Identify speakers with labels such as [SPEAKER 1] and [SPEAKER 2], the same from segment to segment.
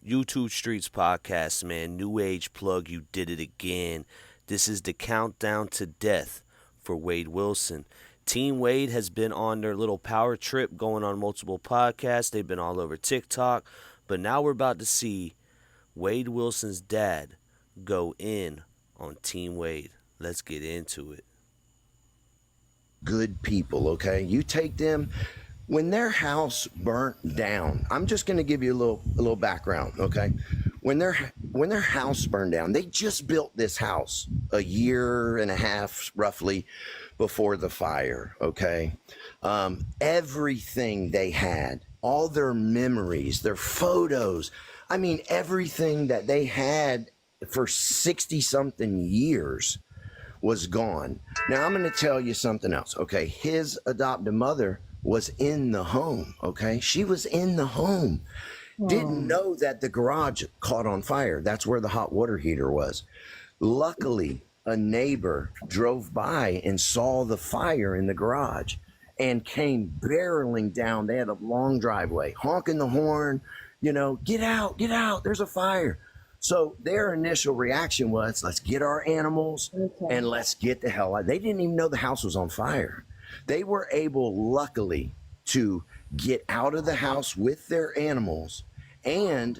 [SPEAKER 1] YouTube Streets podcast, man. New Age plug, you did it again. This is the countdown to death for Wade Wilson. Team Wade has been on their little power trip going on multiple podcasts. They've been all over TikTok. But now we're about to see Wade Wilson's dad go in on Team Wade. Let's get into it.
[SPEAKER 2] Good people, okay? You take them when their house burnt down. I'm just going to give you a little background, okay? When their house burned down, they just built this house a year and a half roughly before the fire, okay? Everything they had, all their memories, their photos, I mean everything that they had for 60 something years was gone. Now I'm going to tell you something else, okay? His adoptive mother was in the home, okay? She was in the home. Didn't know that the garage caught on fire. That's where the hot water heater was. Luckily, a neighbor drove by and saw the fire in the garage and came barreling down. They had a long driveway, honking the horn, you know, get out, there's a fire. So their initial reaction was, let's get our animals and let's get the hell out. They didn't even know the house was on fire. They were able, luckily, to get out of the house with their animals, and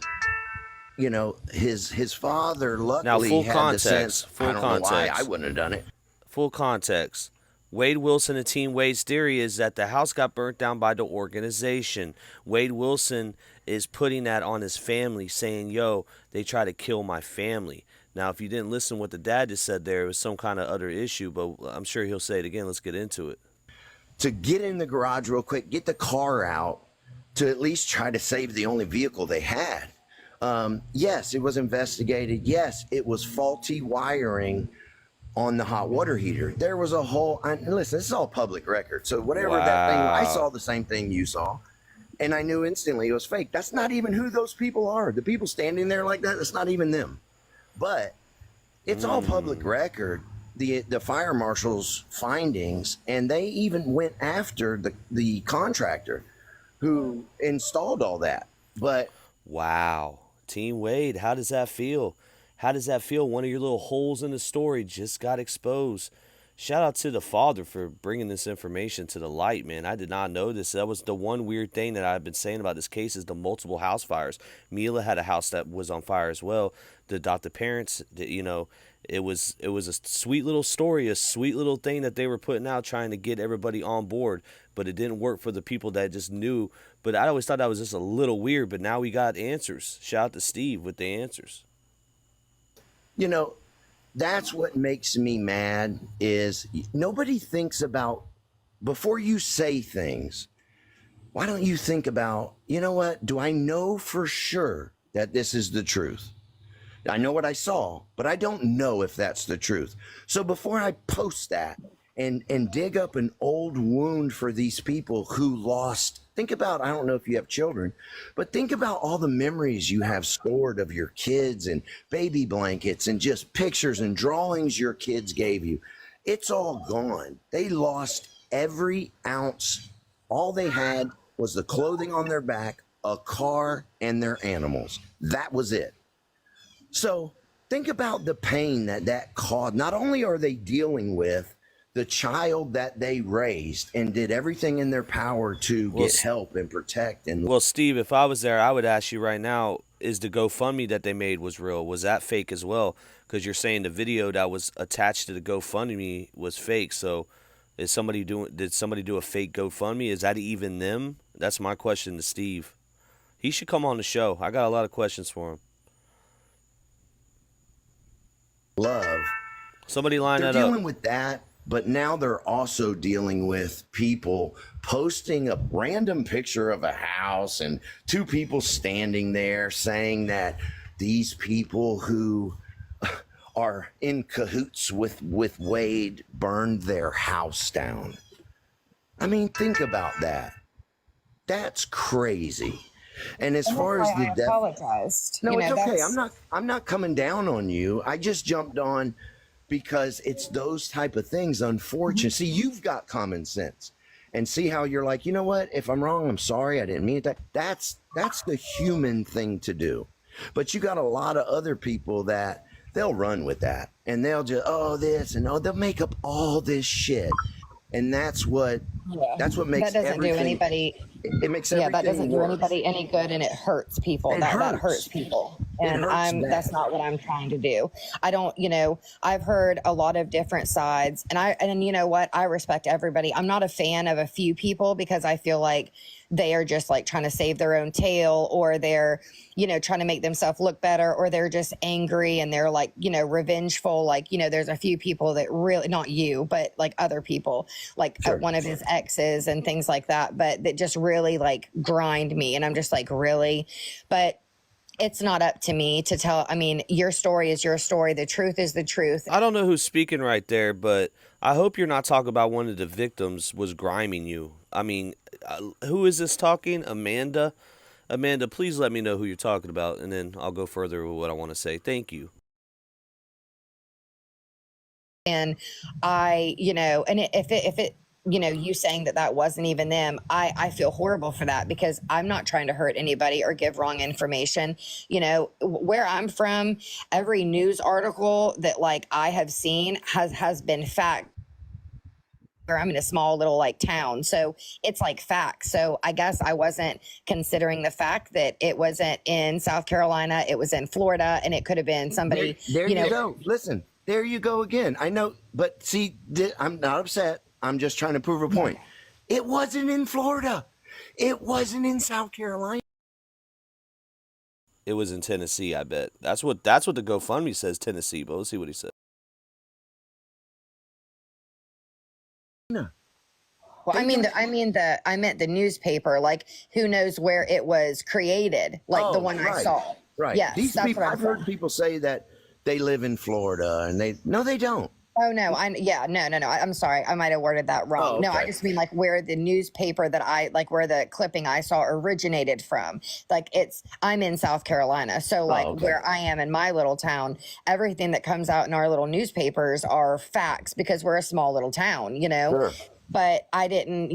[SPEAKER 2] you know, his father luckily
[SPEAKER 1] Now, full
[SPEAKER 2] had
[SPEAKER 1] context.
[SPEAKER 2] the sense.
[SPEAKER 1] Full
[SPEAKER 2] I don't
[SPEAKER 1] context.
[SPEAKER 2] know why I wouldn't have done it.
[SPEAKER 1] Full context. Wade Wilson and Team Wade's theory is that the house got burnt down by the organization. Wade Wilson is putting that on his family, saying, yo, they try to kill my family. Now, if you didn't listen to what the dad just said there, it was some kind of other issue, but I'm sure he'll say it again. Let's get into it.
[SPEAKER 2] To get in the garage real quick, get the car out to at least try to save the only vehicle they had. Yes, it was investigated. Yes, it was faulty wiring on the hot water heater. There was a whole, and listen, this is all public record. So whatever that thing, I saw the same thing you saw, and I knew instantly it was fake. That's not even who those people are. The people standing there like that, that's not even them. But it's all public record. The fire marshal's findings, and they even went after the contractor who installed all that. But
[SPEAKER 1] wow. Team Wade, how does that feel? How does that feel? One of your little holes in the story just got exposed. Shout out to the father for bringing this information to the light, man. I did not know this. That was the one weird thing that I've been saying about this case is the multiple house fires. Mila had a house that was on fire as well. The adopted parents, you know, it was a sweet little story, a sweet little thing that they were putting out trying to get everybody on board, but it didn't work for the people that just knew. But I always thought that was just a little weird, but now we got answers. Shout out to Steve with the answers.
[SPEAKER 2] you know, that's what makes me mad is nobody thinks about, before you say things, why don't you think about, you know what, do I know for sure that this is the truth? I know what I saw, but I don't know if that's the truth. So before I post that and dig up an old wound for these people who lost, think about, I don't know if you have children, but think about all the memories you have stored of your kids and baby blankets and just pictures and drawings your kids gave you. It's all gone. They lost every ounce. All they had was the clothing on their back, a car, and their animals. That was it. So think about the pain that caused. Not only are they dealing with the child that they raised and did everything in their power to get help and protect. And
[SPEAKER 1] well, Steve, if I was there, I would ask you right now, is the GoFundMe that they made was real? Was that fake as well? Because you're saying the video that was attached to the GoFundMe was fake. So did somebody do a fake GoFundMe? Is that even them? That's my question to Steve. He should come on the show. I got a lot of questions for him.
[SPEAKER 2] love.
[SPEAKER 1] Somebody line
[SPEAKER 2] They're
[SPEAKER 1] that up.
[SPEAKER 2] dealing with that, but now they're also dealing with people posting a random picture of a house and two people standing there saying that these people who are in cahoots with Wade burned their house down. I mean, think about that. That's crazy. And as far as the death,
[SPEAKER 3] apologized.
[SPEAKER 2] no,
[SPEAKER 3] You
[SPEAKER 2] it's
[SPEAKER 3] know,
[SPEAKER 2] okay.
[SPEAKER 3] that's-
[SPEAKER 2] I'm not coming down on you. I just jumped on because it's those type of things. Unfortunate. See, you've got common sense, and see how you're like, you know what? If I'm wrong, I'm sorry. I didn't mean it. That's the human thing to do. But you got a lot of other people that they'll run with that and they'll just, oh, this and oh, they'll make up all this shit. And
[SPEAKER 3] Yeah.
[SPEAKER 2] that's what
[SPEAKER 3] That
[SPEAKER 2] makes
[SPEAKER 3] doesn't do
[SPEAKER 2] everything,
[SPEAKER 3] anybody
[SPEAKER 2] it makes
[SPEAKER 3] Yeah, that
[SPEAKER 2] everything
[SPEAKER 3] doesn't do
[SPEAKER 2] worse.
[SPEAKER 3] anybody any good, and it hurts people.
[SPEAKER 2] It
[SPEAKER 3] That hurts
[SPEAKER 2] hurts.
[SPEAKER 3] people.
[SPEAKER 2] It
[SPEAKER 3] And
[SPEAKER 2] hurts
[SPEAKER 3] that's
[SPEAKER 2] bad.
[SPEAKER 3] not what I'm trying to do. I don't, I've heard a lot of different sides, and you know what? I respect everybody. I'm not a fan of a few people because I feel like they are just like trying to save their own tail, or they're, trying to make themselves look better, or they're just angry and they're like, revengeful. Like, there's a few people that really, not you, but like other people, like
[SPEAKER 2] Sure.
[SPEAKER 3] one of his exes and things like that, but that just really like grind me. And I'm just like, really? But it's not up to me to tell. I mean, your story is your story. The truth is the truth.
[SPEAKER 1] I don't know who's speaking right there, but I hope you're not talking about one of the victims was griming you. I mean, who is this talking? Amanda? Amanda, please let me know who you're talking about, and then I'll go further with what I want to say. Thank you.
[SPEAKER 3] And if it, you saying that that wasn't even them, I feel horrible for that because I'm not trying to hurt anybody or give wrong information. Where I'm from, every news article that like I have seen has been fact. I'm in a small little like town, so it's like facts. So I guess I wasn't considering the fact that it wasn't in South Carolina, it was in Florida, and it could have been somebody,
[SPEAKER 2] There
[SPEAKER 3] you
[SPEAKER 2] you
[SPEAKER 3] know.
[SPEAKER 2] go. Listen, there you go again. I know, but see, I'm not upset. I'm just trying to prove a point. It wasn't in Florida. It wasn't in South Carolina.
[SPEAKER 1] It was in Tennessee, I bet. That's what the GoFundMe says, Tennessee, but let's see what he said.
[SPEAKER 3] Well,
[SPEAKER 2] They don't.
[SPEAKER 3] I meant the newspaper. Like, who knows where it was created? Like the
[SPEAKER 2] Oh,
[SPEAKER 3] one I
[SPEAKER 2] right,
[SPEAKER 3] saw.
[SPEAKER 2] right.
[SPEAKER 3] Yes,
[SPEAKER 2] These
[SPEAKER 3] that's
[SPEAKER 2] people,
[SPEAKER 3] what I'm
[SPEAKER 2] I've heard
[SPEAKER 3] saying.
[SPEAKER 2] people say that they live in Florida, and no, they don't.
[SPEAKER 3] Oh no, no. I'm sorry, I might have worded that wrong.
[SPEAKER 2] Oh,
[SPEAKER 3] No, I
[SPEAKER 2] okay.
[SPEAKER 3] just mean like where the newspaper that I like, where the clipping I saw originated from. Like I'm in South Carolina, so like
[SPEAKER 2] Oh, okay.
[SPEAKER 3] where I am in my little town, everything that comes out in our little newspapers are facts because we're a small little town.
[SPEAKER 2] Sure.
[SPEAKER 3] But I didn't,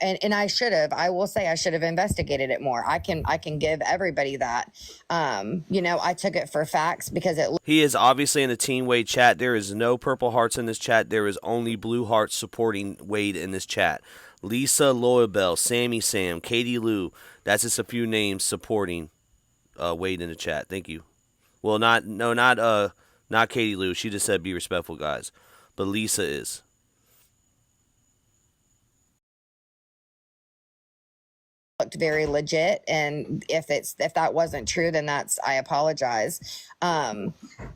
[SPEAKER 3] and I should have. I will say I should have investigated it more. I can give everybody that. I took it for facts because it.
[SPEAKER 1] He is obviously in the Team Wade chat. There is no purple hearts in this chat. There is only blue hearts supporting Wade in this chat. Lisa Loyabell, Sammy Sam, Katie Lou. That's just a few names supporting Wade in the chat. Thank you. Well, not Katie Lou. She just said be respectful, guys. But Lisa is.
[SPEAKER 3] Looked very legit, and if that wasn't true, then that's I apologize.
[SPEAKER 2] Well,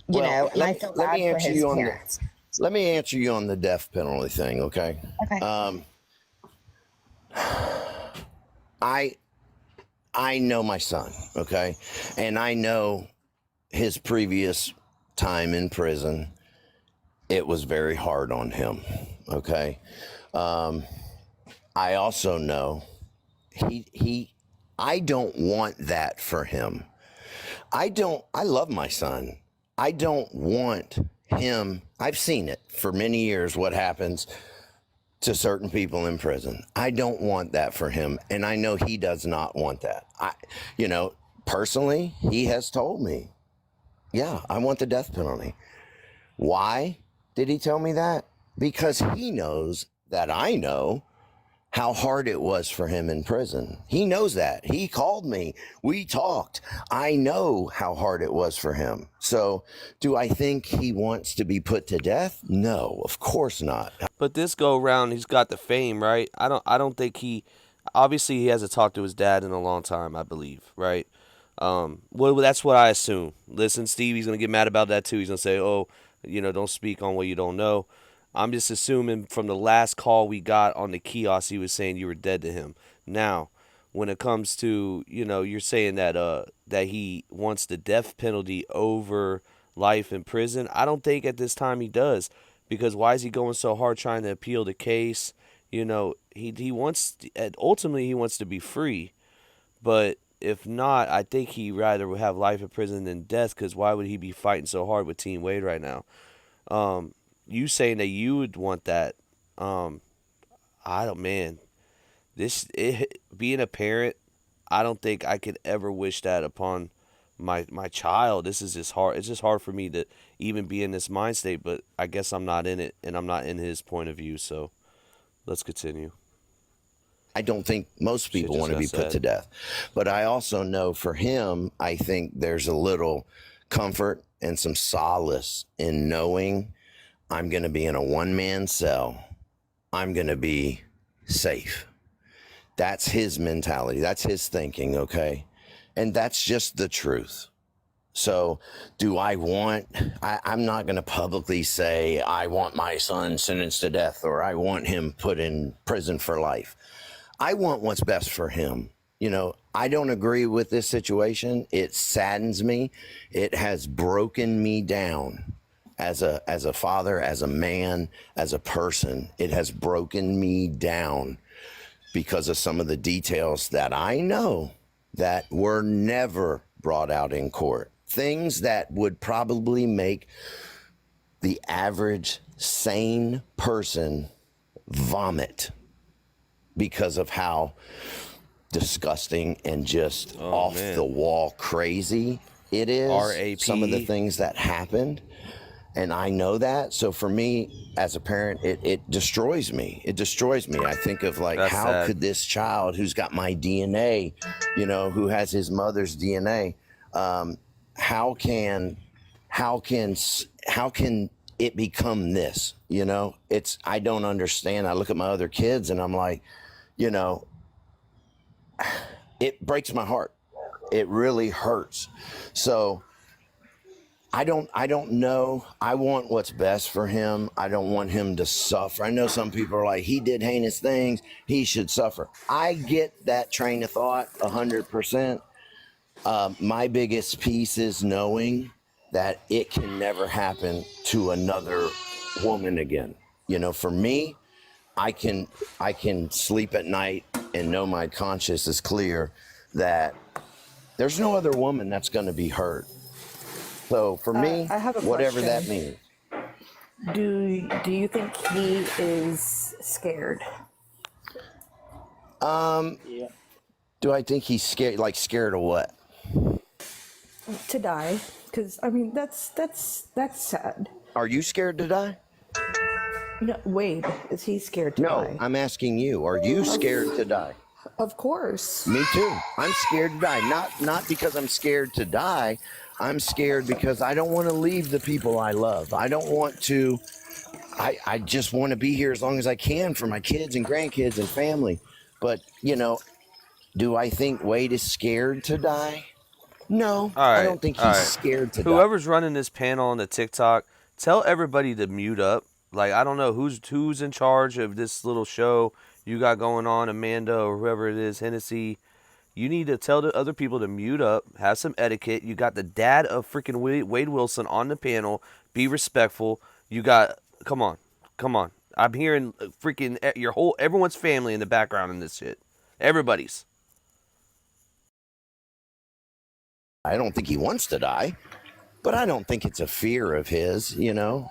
[SPEAKER 3] And I feel
[SPEAKER 2] let
[SPEAKER 3] bad
[SPEAKER 2] me
[SPEAKER 3] for
[SPEAKER 2] answer
[SPEAKER 3] his
[SPEAKER 2] you on the
[SPEAKER 3] parents.
[SPEAKER 2] let me answer you on the death penalty thing. Okay.
[SPEAKER 3] Okay.
[SPEAKER 2] I I know my son. Okay, and I know his previous time in prison. It was very hard on him. Okay. I also know he I don't want that for him. I love my son. I don't want him. I've seen it for many years what happens to certain people in prison. I don't want that for him, and I know he does not want that. You know, personally, he has told me, "Yeah, I want the death penalty." Why did he tell me that? Because he knows that I know how hard it was for him in prison. He knows that. He called me. We talked. I know how hard it was for him. So, do I think he wants to be put to death? No, of course not.
[SPEAKER 1] But this go around, he's got the fame, right? I don't think he. Obviously, he hasn't talked to his dad in a long time, I believe, right? Well, that's what I assume. Listen, Steve, he's gonna get mad about that too. He's gonna say, "Oh, don't speak on what you don't know." I'm just assuming from the last call we got on the kiosk, he was saying you were dead to him. Now, when it comes to, you're saying that he wants the death penalty over life in prison. I don't think at this time he does, because why is he going so hard trying to appeal the case? He wants, ultimately he wants to be free, but if not, I think he'd rather have life in prison than death. Because why would he be fighting so hard with Team Wade right now? You saying that you would want that? Um, I don't, man. Being a parent, I don't think I could ever wish that upon my child. This is just hard. It's just hard for me to even be in this mind state. But I guess I'm not in it, and I'm not in his point of view. So let's continue.
[SPEAKER 2] I don't think most
[SPEAKER 1] Shit
[SPEAKER 2] people
[SPEAKER 1] just
[SPEAKER 2] want to
[SPEAKER 1] got
[SPEAKER 2] be put
[SPEAKER 1] said.
[SPEAKER 2] to death. But I also know for him, I think there's a little comfort and some solace in knowing I'm going to be in a one-man cell. I'm going to be safe. That's his mentality. That's his thinking, okay? And that's just the truth. So do I'm not going to publicly say I want my son sentenced to death or I want him put in prison for life. I want what's best for him. You know, I don't agree with this situation. It saddens me. It has broken me down as a father, as a man, as a person. It has broken me down because of some of the details that I know that were never brought out in court. Things that would probably make the average sane person vomit because of how disgusting and just off the wall crazy it is.
[SPEAKER 1] RAP.
[SPEAKER 2] Some of the things that happened. And I know that. So for me, as a parent, it destroys me. It destroys me. I think of like,
[SPEAKER 1] That's
[SPEAKER 2] how
[SPEAKER 1] sad.
[SPEAKER 2] could this child who's got my DNA, you know, who has his mother's DNA, how can it become this? You know, I don't understand. I look at my other kids and I'm like, you know, it breaks my heart. It really hurts. So I don't know. I want what's best for him. I don't want him to suffer. I know some people are like, he did heinous things, he should suffer. I get that train of thought 100%. My biggest piece is knowing that it can never happen to another woman again. You know, for me, I can sleep at night and know my conscience is clear that there's no other woman that's going to be hurt. So for me,
[SPEAKER 4] I have a
[SPEAKER 2] whatever that
[SPEAKER 4] question.
[SPEAKER 2] means.
[SPEAKER 4] Do you think he is scared?
[SPEAKER 2] Do I think he's scared? Like scared of what?
[SPEAKER 4] To die? Because I mean, that's sad.
[SPEAKER 2] Are you scared to die?
[SPEAKER 4] No, Wade, is he scared to
[SPEAKER 2] No,
[SPEAKER 4] die?
[SPEAKER 2] I'm asking you. Are you scared to die?
[SPEAKER 4] Of course.
[SPEAKER 2] Me too. I'm scared to die. Not because I'm scared to die. I'm scared because I don't want to leave the people I love. I don't want to. I just want to be here as long as I can for my kids and grandkids and family. But, you know, do I think Wade is scared to die? No,
[SPEAKER 1] All
[SPEAKER 2] I
[SPEAKER 1] right,
[SPEAKER 2] don't think
[SPEAKER 1] all
[SPEAKER 2] he's
[SPEAKER 1] right.
[SPEAKER 2] scared to die.
[SPEAKER 1] Whoever's running this panel on the TikTok, tell everybody to mute up. Like, I don't know who's in charge of this little show you got going on, Amanda or whoever it is, Hennessy. You need to tell the other people to mute up, have some etiquette. You got the dad of freaking Wade Wilson on the panel. Be respectful. You got, come on. I'm hearing freaking everyone's family in the background in this shit. Everybody's.
[SPEAKER 2] I don't think he wants to die, but I don't think it's a fear of his, you know?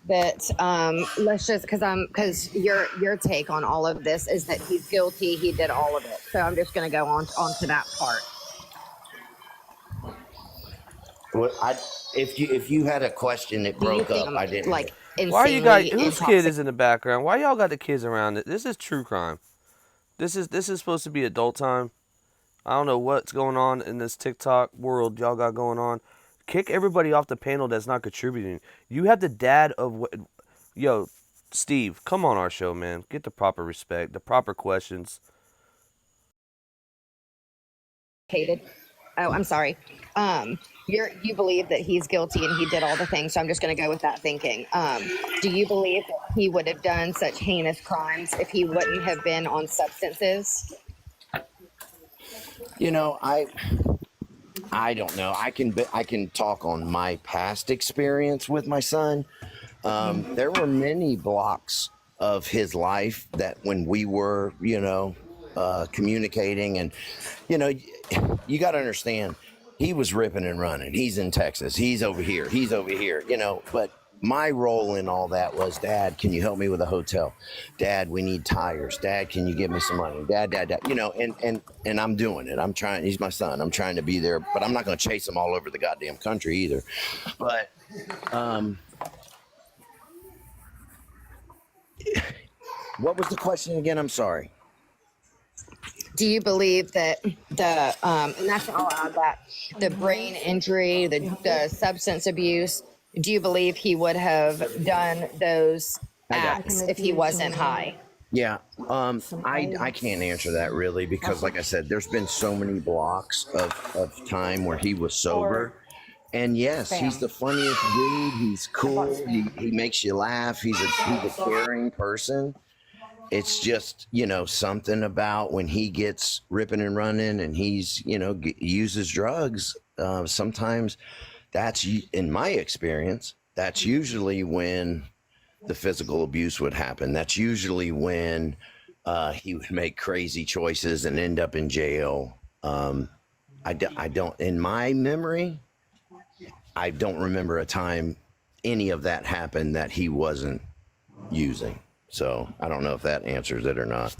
[SPEAKER 3] That let's just because your take on all of this is that he's guilty, he did all of it. So I'm just going to go on to that part.
[SPEAKER 2] If you had a question, it
[SPEAKER 3] Do you
[SPEAKER 2] broke
[SPEAKER 3] think
[SPEAKER 2] up. I didn't.
[SPEAKER 3] like
[SPEAKER 1] Why you got
[SPEAKER 3] insanely
[SPEAKER 1] whose kid is in the background? Why y'all got the kids around it? This is true crime. This is supposed to be adult time. I don't know what's going on in this TikTok world y'all got going on. Kick everybody off the panel that's not contributing. You have the dad of what? Yo, Steve, come on our show, man. Get the proper respect, the proper questions.
[SPEAKER 3] hated. Oh, I'm sorry. You believe that he's guilty and he did all the things, so I'm just going to go with that thinking. Do you believe that he would have done such heinous crimes if he wouldn't have been on substances?
[SPEAKER 2] You know, I don't know. I can talk on my past experience with my son. There were many blocks of his life that when we were, communicating, and you got to understand, he was ripping and running. He's in Texas. He's over here. But my role in all that was, Dad, can you help me with a hotel? Dad, we need tires. Dad, can you give me some money? Dad, you know, and I'm doing it. I'm trying. He's my son. I'm trying to be there, but I'm not going to chase him all over the goddamn country either. But what was the question again? I'm sorry.
[SPEAKER 3] Do you believe that and that's all I'll add that the brain injury, the substance abuse, do you believe he would have done those acts if he wasn't high?
[SPEAKER 2] Yeah, I can't answer that really because, like I said, there's been so many blocks of time where he was sober. And yes, he's the funniest dude. He's cool. He makes you laugh. He's a caring person. It's just, you know, something about when he gets ripping and running and he's, you know, uses drugs. Sometimes that's, in my experience, that's usually when the physical abuse would happen. That's usually when he would make crazy choices and end up in jail. I don't, in my memory, I don't remember a time any of that happened that he wasn't using. So I don't know if that answers it or not.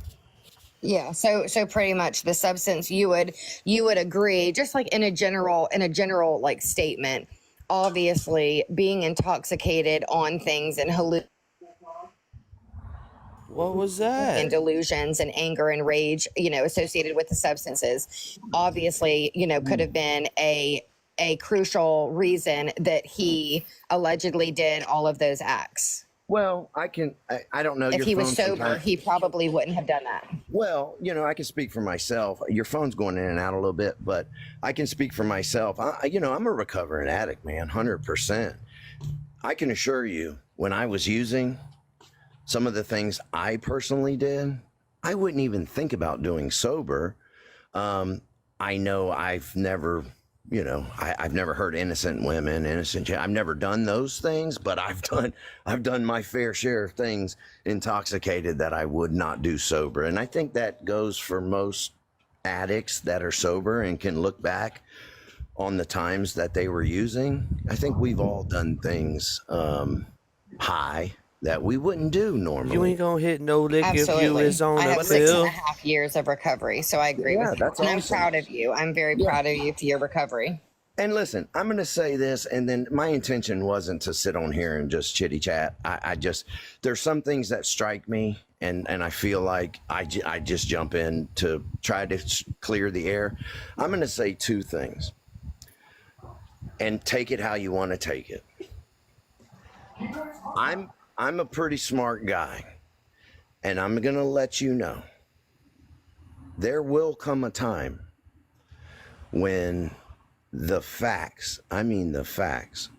[SPEAKER 3] Yeah. So pretty much the substance you would agree, just like in a general like statement, obviously being intoxicated on things and
[SPEAKER 1] What was that?
[SPEAKER 3] and delusions and anger and rage, you know, associated with the substances, obviously, you know, could have been a crucial reason that he allegedly did all of those acts.
[SPEAKER 2] Well, I don't know.
[SPEAKER 3] If he was sober,
[SPEAKER 2] sometimes.
[SPEAKER 3] he probably wouldn't have done that.
[SPEAKER 2] Well, you know, I can speak for myself. Your phone's going in and out a little bit, but I can speak for myself. You know, I'm a recovering addict, man, 100%. I can assure you, when I was using some of the things I personally did, I wouldn't even think about doing sober. I know I've never... You know, I've never hurt innocent women, I've never done those things, but I've done my fair share of things intoxicated that I would not do sober. And I think that goes for most addicts that are sober and can look back on the times that they were using. I think we've all done things high that we wouldn't do normally.
[SPEAKER 1] You ain't gonna hit no lick
[SPEAKER 3] Absolutely.
[SPEAKER 1] if you is on
[SPEAKER 3] I
[SPEAKER 1] a
[SPEAKER 3] have
[SPEAKER 1] pill.
[SPEAKER 3] 6.5 years of recovery, so I agree with you.
[SPEAKER 2] That's
[SPEAKER 3] And I'm
[SPEAKER 2] awesome.
[SPEAKER 3] proud of you. I'm very proud of you for your recovery.
[SPEAKER 2] And listen, I'm going to say this, and then my intention wasn't to sit on here and just chitty chat. I just, there's some things that strike me, and I feel like I just jump in to try to clear the air. I'm going to say two things, and take it how you want to take it. I'm a pretty smart guy, and I'm going to let you know there will come a time when the facts, I mean the facts,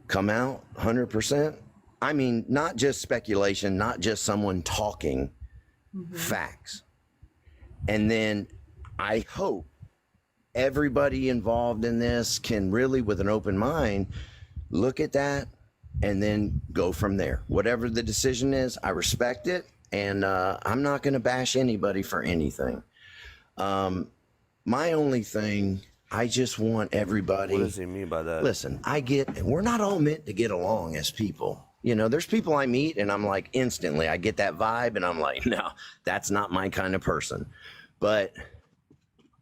[SPEAKER 2] come out 100%. I mean, not just speculation, not just someone talking, facts. And then I hope everybody involved in this can really, with an open mind, look at that and then go from there. Whatever the decision is, I respect it, and I'm not going to bash anybody for anything. My only thing, I just want everybody...
[SPEAKER 1] What does he mean by that?
[SPEAKER 2] Listen, we're not all meant to get along as people. You know, there's people I meet and I'm like, instantly, I get that vibe and I'm like, no, that's not my kind of person. But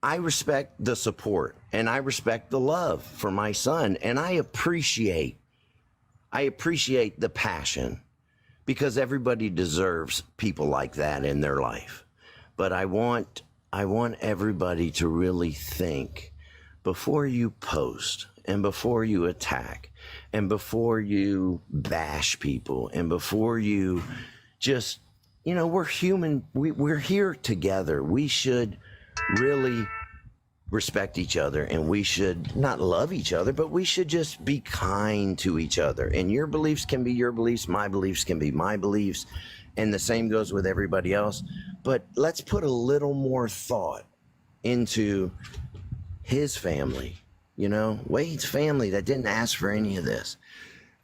[SPEAKER 2] I respect the support and I respect the love for my son, and I appreciate the passion, because everybody deserves people like that in their life. But I want everybody to really think before you post and before you attack and before you bash people and before you just, you know, we're human. We're here together. We should really respect each other, and we should not love each other, but we should just be kind to each other. And your beliefs can be your beliefs, my beliefs can be my beliefs, and the same goes with everybody else. But let's put a little more thought into his family, you know, Wade's family that didn't ask for any of this.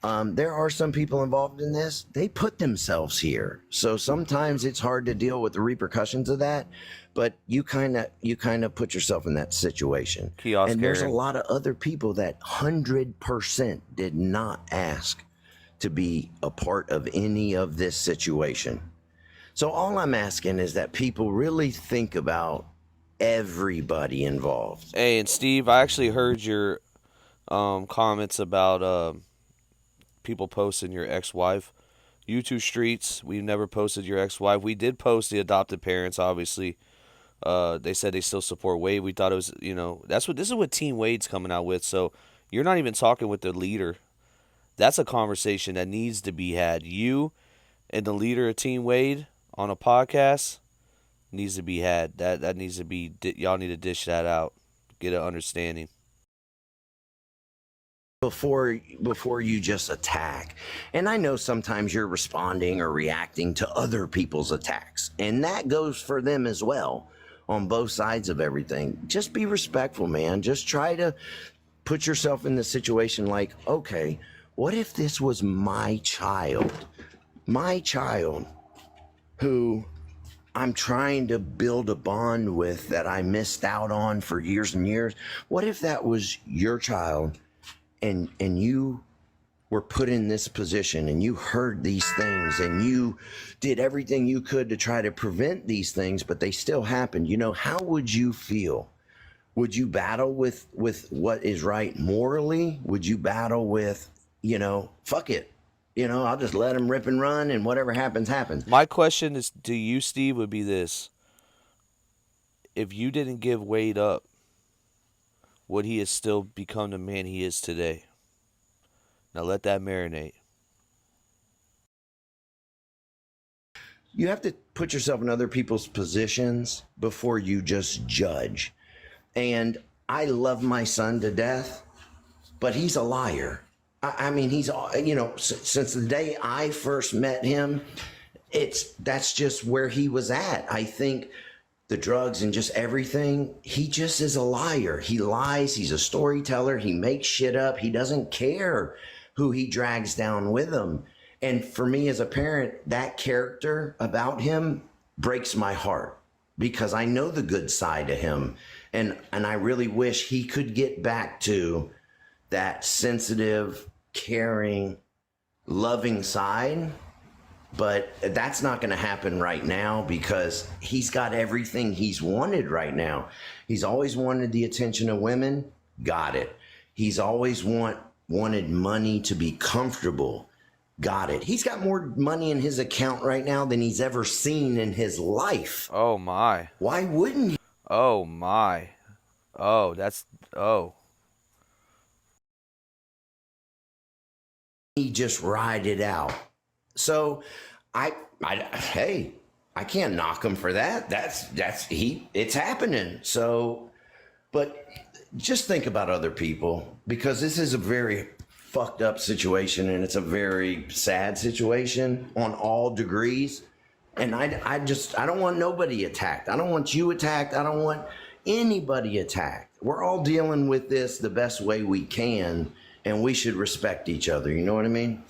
[SPEAKER 2] There are some people involved in this. They put themselves here. So sometimes it's hard to deal with the repercussions of that, but you kind of put yourself in that situation.
[SPEAKER 1] Kiosk
[SPEAKER 2] and there's a
[SPEAKER 1] carrying.
[SPEAKER 2] lot of other people that 100% did not ask to be a part of any of this situation. So all I'm asking is that people really think about everybody involved.
[SPEAKER 1] Hey, and Steve, I actually heard your comments about people posting your ex-wife. You two streets, we've never posted your ex-wife. We did post the adopted parents, obviously. They said they still support Wade. We thought it was, this is what Team Wade's coming out with. So you're not even talking with the leader. That's a conversation that needs to be had. You and the leader of Team Wade on a podcast needs to be had. That needs to be. Y'all need to dish that out. Get an understanding.
[SPEAKER 2] Before you just attack. And I know sometimes you're responding or reacting to other people's attacks, and that goes for them as well on both sides of everything. Just be respectful, man. Just try to put yourself in the situation like, okay, what if this was my child? My child who I'm trying to build a bond with that I missed out on for years and years. What if that was your child and you were put in this position and you heard these things and you did everything you could to try to prevent these things, but they still happened? How would you feel? Would you battle with what is right morally? Would you battle with, fuck it, I'll just let them rip and run, and whatever happens happens?
[SPEAKER 1] My question is to you, Steve, would be this: if you didn't give Wade up, would he have still become the man he is today? Now let that marinate.
[SPEAKER 2] You have to put yourself in other people's positions before you just judge. And I love my son to death, but he's a liar. I mean, he's, since the day I first met him, that's just where he was at. I think the drugs and just everything, he just is a liar. He lies. He's a storyteller. He makes shit up. He doesn't care who he drags down with him. And for me as a parent, that character about him breaks my heart because I know the good side of him. And I really wish he could get back to that sensitive, caring, loving side. But that's not going to happen right now because he's got everything he's wanted right now. He's always wanted the attention of women. Got it. He's always wanted money to be comfortable. Got it. He's got more money in his account right now than he's ever seen in his life.
[SPEAKER 1] Oh my.
[SPEAKER 2] Why wouldn't
[SPEAKER 1] Oh my. Oh, that's
[SPEAKER 2] he just ride it out? So hey, I can't knock him for that. It's happening. So, but just think about other people, because this is a very fucked up situation and it's a very sad situation on all degrees. And I don't want nobody attacked. I don't want you attacked. I don't want anybody attacked. We're all dealing with this the best way we can, and we should respect each other. You know what I mean?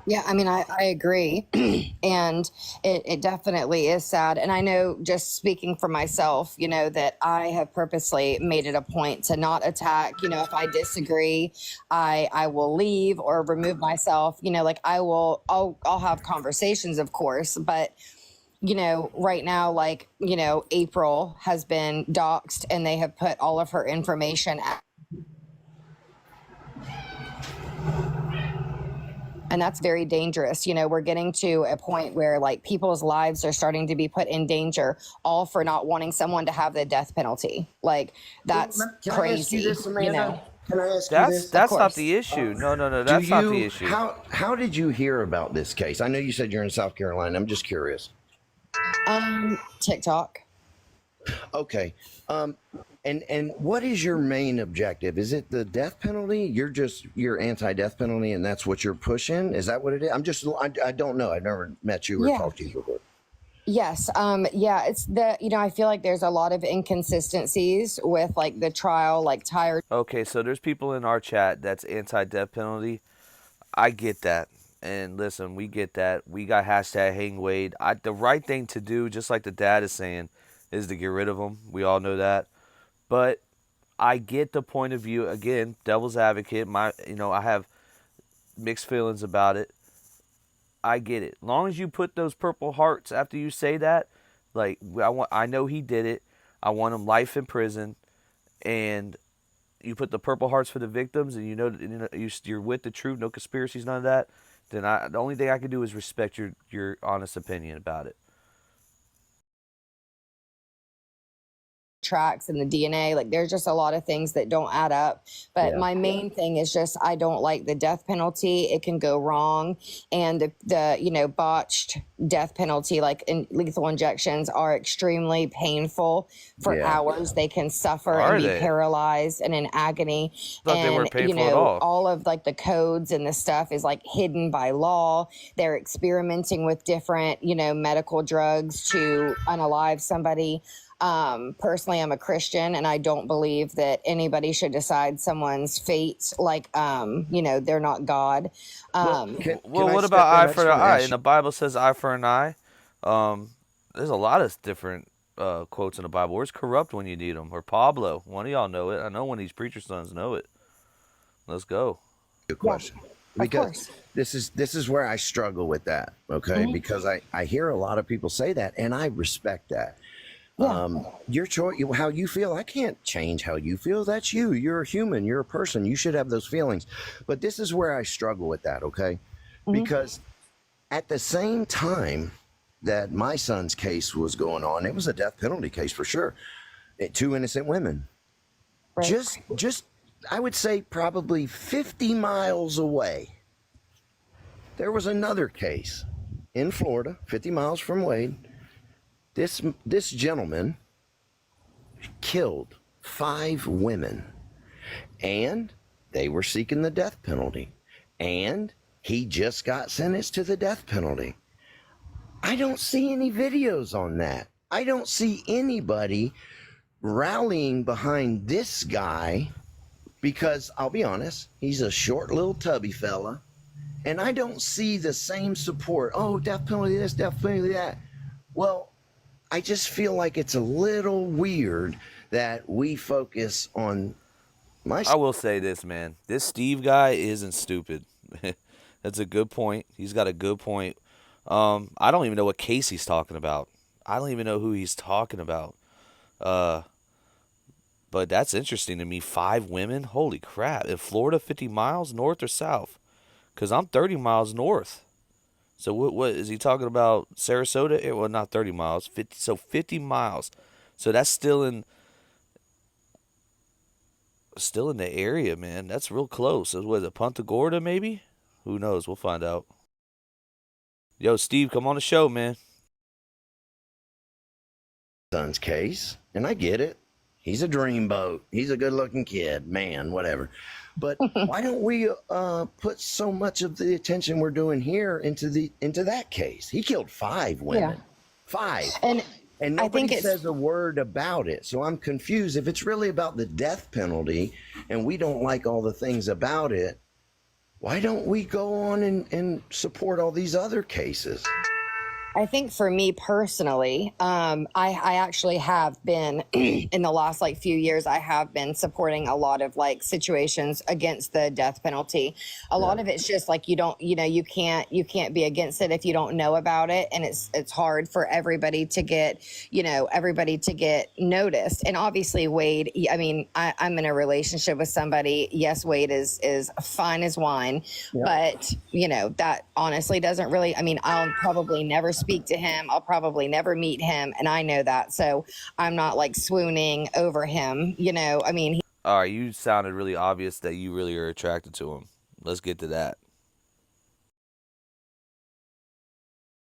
[SPEAKER 3] Yeah, I mean, I agree. And it definitely is sad. And I know, just speaking for myself, that I have purposely made it a point to not attack. If I disagree, I will leave or remove myself. I'll have conversations, of course, but right now, April has been doxxed and they have put all of her information out. And that's very dangerous. We're getting to a point where people's lives are starting to be put in danger, all for not wanting someone to have the death penalty. That's
[SPEAKER 2] Can
[SPEAKER 3] crazy.
[SPEAKER 2] I ask you this, Amanda? Can I ask you this?
[SPEAKER 1] that's not the issue. No, that's not the issue.
[SPEAKER 2] How did you hear about this case? I know you said you're in South Carolina. I'm just curious.
[SPEAKER 3] TikTok.
[SPEAKER 2] Okay. And what is your main objective? Is it the death penalty? You're anti-death penalty, and that's what you're pushing? Is that what it is? I don't know. I've never met you or talked to you before.
[SPEAKER 3] Yes. Yeah, it's I feel like there's a lot of inconsistencies with the trial, tired.
[SPEAKER 1] Okay, so there's people in our chat that's anti-death penalty. I get that. And listen, we get that. We got hashtag hang Wade. The right thing to do, just like the dad is saying, is to get rid of him. We all know that. But I get the point of view. Again, devil's advocate. I have mixed feelings about it. I get it. As long as you put those purple hearts after you say that, like I know he did it. I want him life in prison, and you put the purple hearts for the victims, and you're with the truth, no conspiracies, none of that. Then the only thing I can do is respect your honest opinion about it.
[SPEAKER 3] Tracks and the DNA. Like there's just a lot of things that don't add up. But
[SPEAKER 2] Yeah.
[SPEAKER 3] my main thing is just I don't like the death penalty. It can go wrong, and the botched death penalty, like in lethal injections, are extremely painful for
[SPEAKER 2] Yeah.
[SPEAKER 3] hours. They can suffer
[SPEAKER 1] Are
[SPEAKER 3] and be
[SPEAKER 1] they?
[SPEAKER 3] paralyzed and in agony.
[SPEAKER 1] Thought they
[SPEAKER 3] And
[SPEAKER 1] weren't painful at all.
[SPEAKER 3] all of like the codes and the stuff is like hidden by law. They're experimenting with different medical drugs to unalive somebody. Personally, I'm a Christian, and I don't believe that anybody should decide someone's fate. Like, they're not God.
[SPEAKER 2] Can
[SPEAKER 1] What
[SPEAKER 2] I
[SPEAKER 1] about
[SPEAKER 2] step in?
[SPEAKER 1] eye
[SPEAKER 2] I
[SPEAKER 1] for
[SPEAKER 2] just
[SPEAKER 1] the
[SPEAKER 2] want to
[SPEAKER 1] eye?
[SPEAKER 2] ask
[SPEAKER 1] And
[SPEAKER 2] you.
[SPEAKER 1] the Bible says eye for an eye. There's a lot of different quotes in the Bible. Where's corrupt when you need them? Or Pablo. One of y'all know it. I know one of these preacher sons know it. Let's go.
[SPEAKER 2] A question,
[SPEAKER 3] Of
[SPEAKER 2] because
[SPEAKER 3] course.
[SPEAKER 2] this is where I struggle with that. Okay, because I hear a lot of people say that, and I respect that.
[SPEAKER 3] Yeah.
[SPEAKER 2] Your choice, how you feel, I can't change how you feel. That's you. You're a human. You're a person. You should have those feelings. But this is where I struggle with that. Okay, because at the same time that my son's case was going on, it was a death penalty case for sure. Two innocent women.
[SPEAKER 3] Right.
[SPEAKER 2] Just I would say probably 50 miles away, there was another case in Florida, 50 miles from Wade. This gentleman killed 5 women, and they were seeking the death penalty, and he just got sentenced to the death penalty. I don't see any videos on that. I don't see anybody rallying behind this guy, because I'll be honest, he's a short little tubby fella, and I don't see the same support. Oh, death penalty this, death penalty that. Well, I just feel like it's a little weird that we focus on my.
[SPEAKER 1] I will say this, man. This Steve guy isn't stupid. That's a good point. He's got a good point. I don't even know what case he's talking about. I don't even know who he's talking about. But that's interesting to me. 5 women? Holy crap. In Florida, 50 miles north or south? Because I'm 30 miles north. So what is he talking about? Sarasota? Well, not 30 miles. 50 miles. So that's still in the area, man. That's real close. Was it Punta Gorda, maybe? Who knows? We'll find out. Yo, Steve, come on the show, man.
[SPEAKER 2] Son's case, and I get it. He's a dreamboat. He's a good-looking kid, man, whatever. But why don't we put so much of the attention we're doing here into that case? He killed 5 women.
[SPEAKER 3] Yeah.
[SPEAKER 2] 5.
[SPEAKER 3] And
[SPEAKER 2] And
[SPEAKER 3] I think
[SPEAKER 2] nobody
[SPEAKER 3] it's
[SPEAKER 2] says a word about it. So I'm confused. If it's really about the death penalty and we don't like all the things about it, why don't we go on and support all these other cases?
[SPEAKER 3] I think for me personally, I actually have been in the last like few years, I have been supporting a lot of like situations against the death penalty. A lot of it's just like you can't be against it if you don't know about it, and it's hard for everybody to get noticed. And obviously Wade, I mean, I'm in a relationship with somebody. Yes, Wade is fine as wine, but that honestly doesn't really. I mean, I'll probably never speak to him. I'll probably never meet him, and I know that. So I'm not like swooning over him. I mean,
[SPEAKER 1] All right, you sounded really obvious that you really are attracted to him. Let's get to that.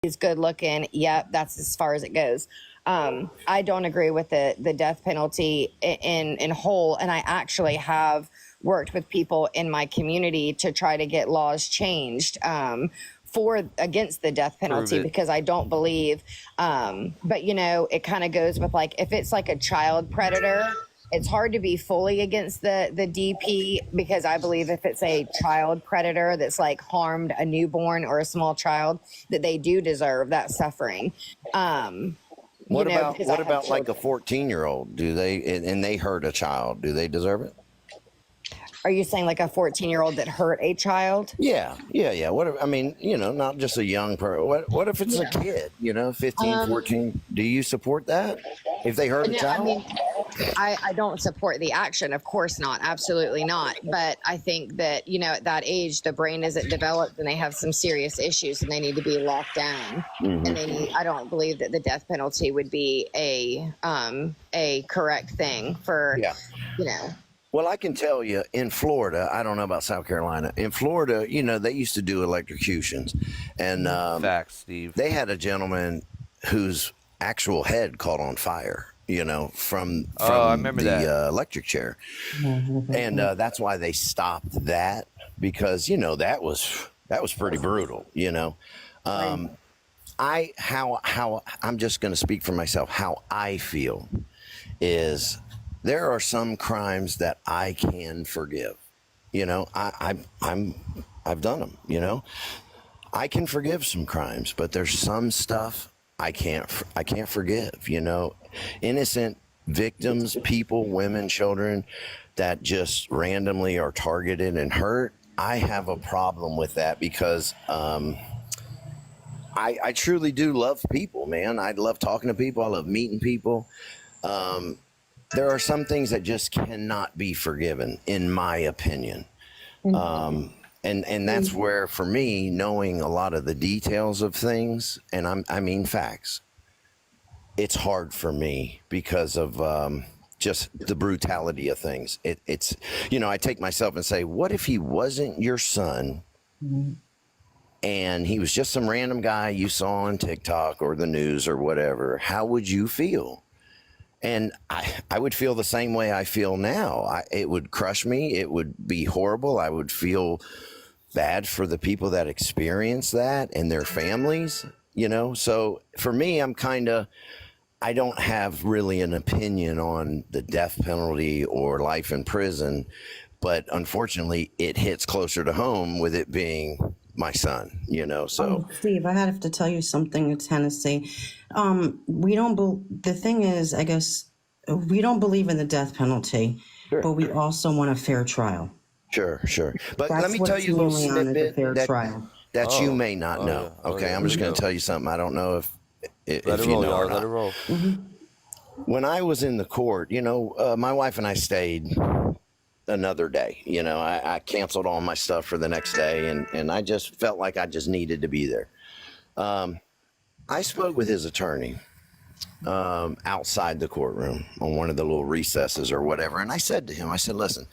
[SPEAKER 3] he's good looking. Yep, that's as far as it goes. I don't agree with the death penalty in whole, and I actually have worked with people in my community to try to get laws changed against the death penalty, because I don't believe. But it kind of goes with like if it's like a child predator. It's hard to be fully against the DP, because I believe if it's a child predator that's like harmed a newborn or a small child, that they do deserve that suffering. you know, because I
[SPEAKER 2] what
[SPEAKER 3] have
[SPEAKER 2] about like a
[SPEAKER 3] children.
[SPEAKER 2] 14-year-old? Do they and they hurt a child? Do they deserve it?
[SPEAKER 3] Are you saying like a 14-year-old that hurt a child?
[SPEAKER 2] Yeah, yeah, yeah. What if, I mean, not just a young person. What if it's a
[SPEAKER 3] Yeah.
[SPEAKER 2] kid, 15,
[SPEAKER 3] Um,
[SPEAKER 2] 14? Do you support that if they hurt a
[SPEAKER 3] no, I
[SPEAKER 2] child?
[SPEAKER 3] mean, I don't support the action. Of course not. Absolutely not. But I think that, at that age, the brain isn't developed and they have some serious issues and they need to be locked down. And I don't believe that the death penalty would be a correct thing for,
[SPEAKER 2] Yeah.
[SPEAKER 3] you know,
[SPEAKER 2] Well, I can tell you in Florida, I don't know about South Carolina. In Florida, they used to do electrocutions, and
[SPEAKER 1] Facts, Steve.
[SPEAKER 2] they had a gentleman whose actual head caught on fire. From
[SPEAKER 1] I remember
[SPEAKER 2] the
[SPEAKER 1] that.
[SPEAKER 2] electric chair, and that's why they stopped that because that was pretty brutal. How I'm just going to speak for myself. How I feel is there are some crimes that I can forgive. I've done them. I can forgive some crimes, but there's some stuff I can't forgive. Innocent victims, people, women, children that just randomly are targeted and hurt. I have a problem with that because I truly do love people, man. I love talking to people. I love meeting people. There are some things that just cannot be forgiven, in my opinion. And that's where, for me, knowing a lot of the details of things, and I mean facts, it's hard for me because of just the brutality of things. It's I take myself and say, what if he wasn't your son and he was just some random guy you saw on TikTok or the news or whatever? How would you feel? And I would feel the same way I feel now. It would crush me. It would be horrible. I would feel bad for the people that experience that and their families, So for me, I don't have really an opinion on the death penalty or life in prison, but unfortunately it hits closer to home with it being my son, so.
[SPEAKER 5] Steve, I have to tell you something. It's Hennessy. The thing is, I guess, we don't believe in the death penalty,
[SPEAKER 2] Sure.
[SPEAKER 5] but we also want a fair trial.
[SPEAKER 2] Sure. But
[SPEAKER 5] That's
[SPEAKER 2] let me
[SPEAKER 5] what
[SPEAKER 2] tell
[SPEAKER 5] it's
[SPEAKER 2] you a little
[SPEAKER 5] mainly on, is a
[SPEAKER 2] snippet
[SPEAKER 5] fair
[SPEAKER 2] that,
[SPEAKER 5] trial.
[SPEAKER 2] that you may not know.
[SPEAKER 1] yeah. Oh,
[SPEAKER 2] Okay,
[SPEAKER 1] yeah.
[SPEAKER 2] I'm just going to tell you something. I don't know if
[SPEAKER 1] Let it
[SPEAKER 2] you
[SPEAKER 1] roll,
[SPEAKER 2] know or
[SPEAKER 1] y'all. Let
[SPEAKER 2] not.
[SPEAKER 1] it roll.
[SPEAKER 2] When I was in the court, my wife and I stayed another day. I canceled all my stuff for the next day, and I just felt like I just needed to be there. I spoke with his attorney outside the courtroom on one of the little recesses or whatever, and I said to him, listen,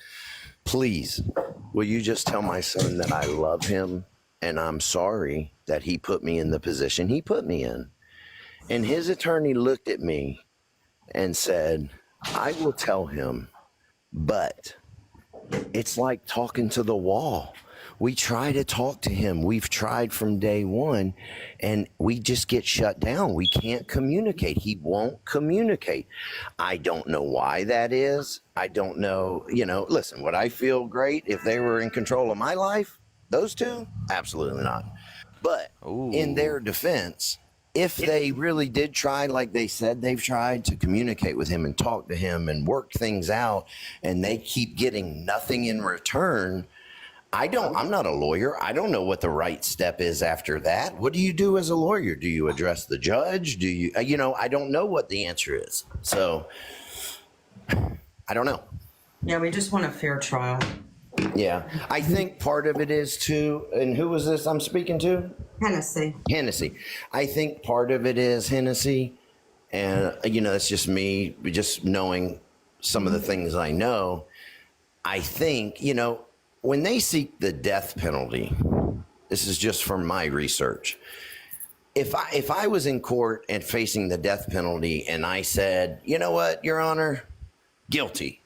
[SPEAKER 2] please, will you just tell my son that I love him and I'm sorry that he put me in the position he put me in? And his attorney looked at me and said, I will tell him, but it's like talking to the wall. We try to talk to him. We've tried from day one, and we just get shut down. We can't communicate. He won't communicate. I don't know why that is. I don't know. Listen, would I feel great if they were in control of my life? Those two? Absolutely not. But in their defense, if they really did try, like they said they've tried, to communicate with him and talk to him and work things out, and they keep getting nothing in return, I'm not a lawyer. I don't know what the right step is after that. What do you do as a lawyer? Do you address the judge? Do you, I don't know what the answer is. So I don't know.
[SPEAKER 5] Yeah, we just want a fair trial.
[SPEAKER 2] Yeah. I think part of it is too, and who was this I'm speaking to? Hennessy. I think part of it is Hennessy. And, it's just me, just knowing some of the things I know. I think, when they seek the death penalty, this is just from my research. If I was in court and facing the death penalty and I said, you know what, Your Honor, guilty.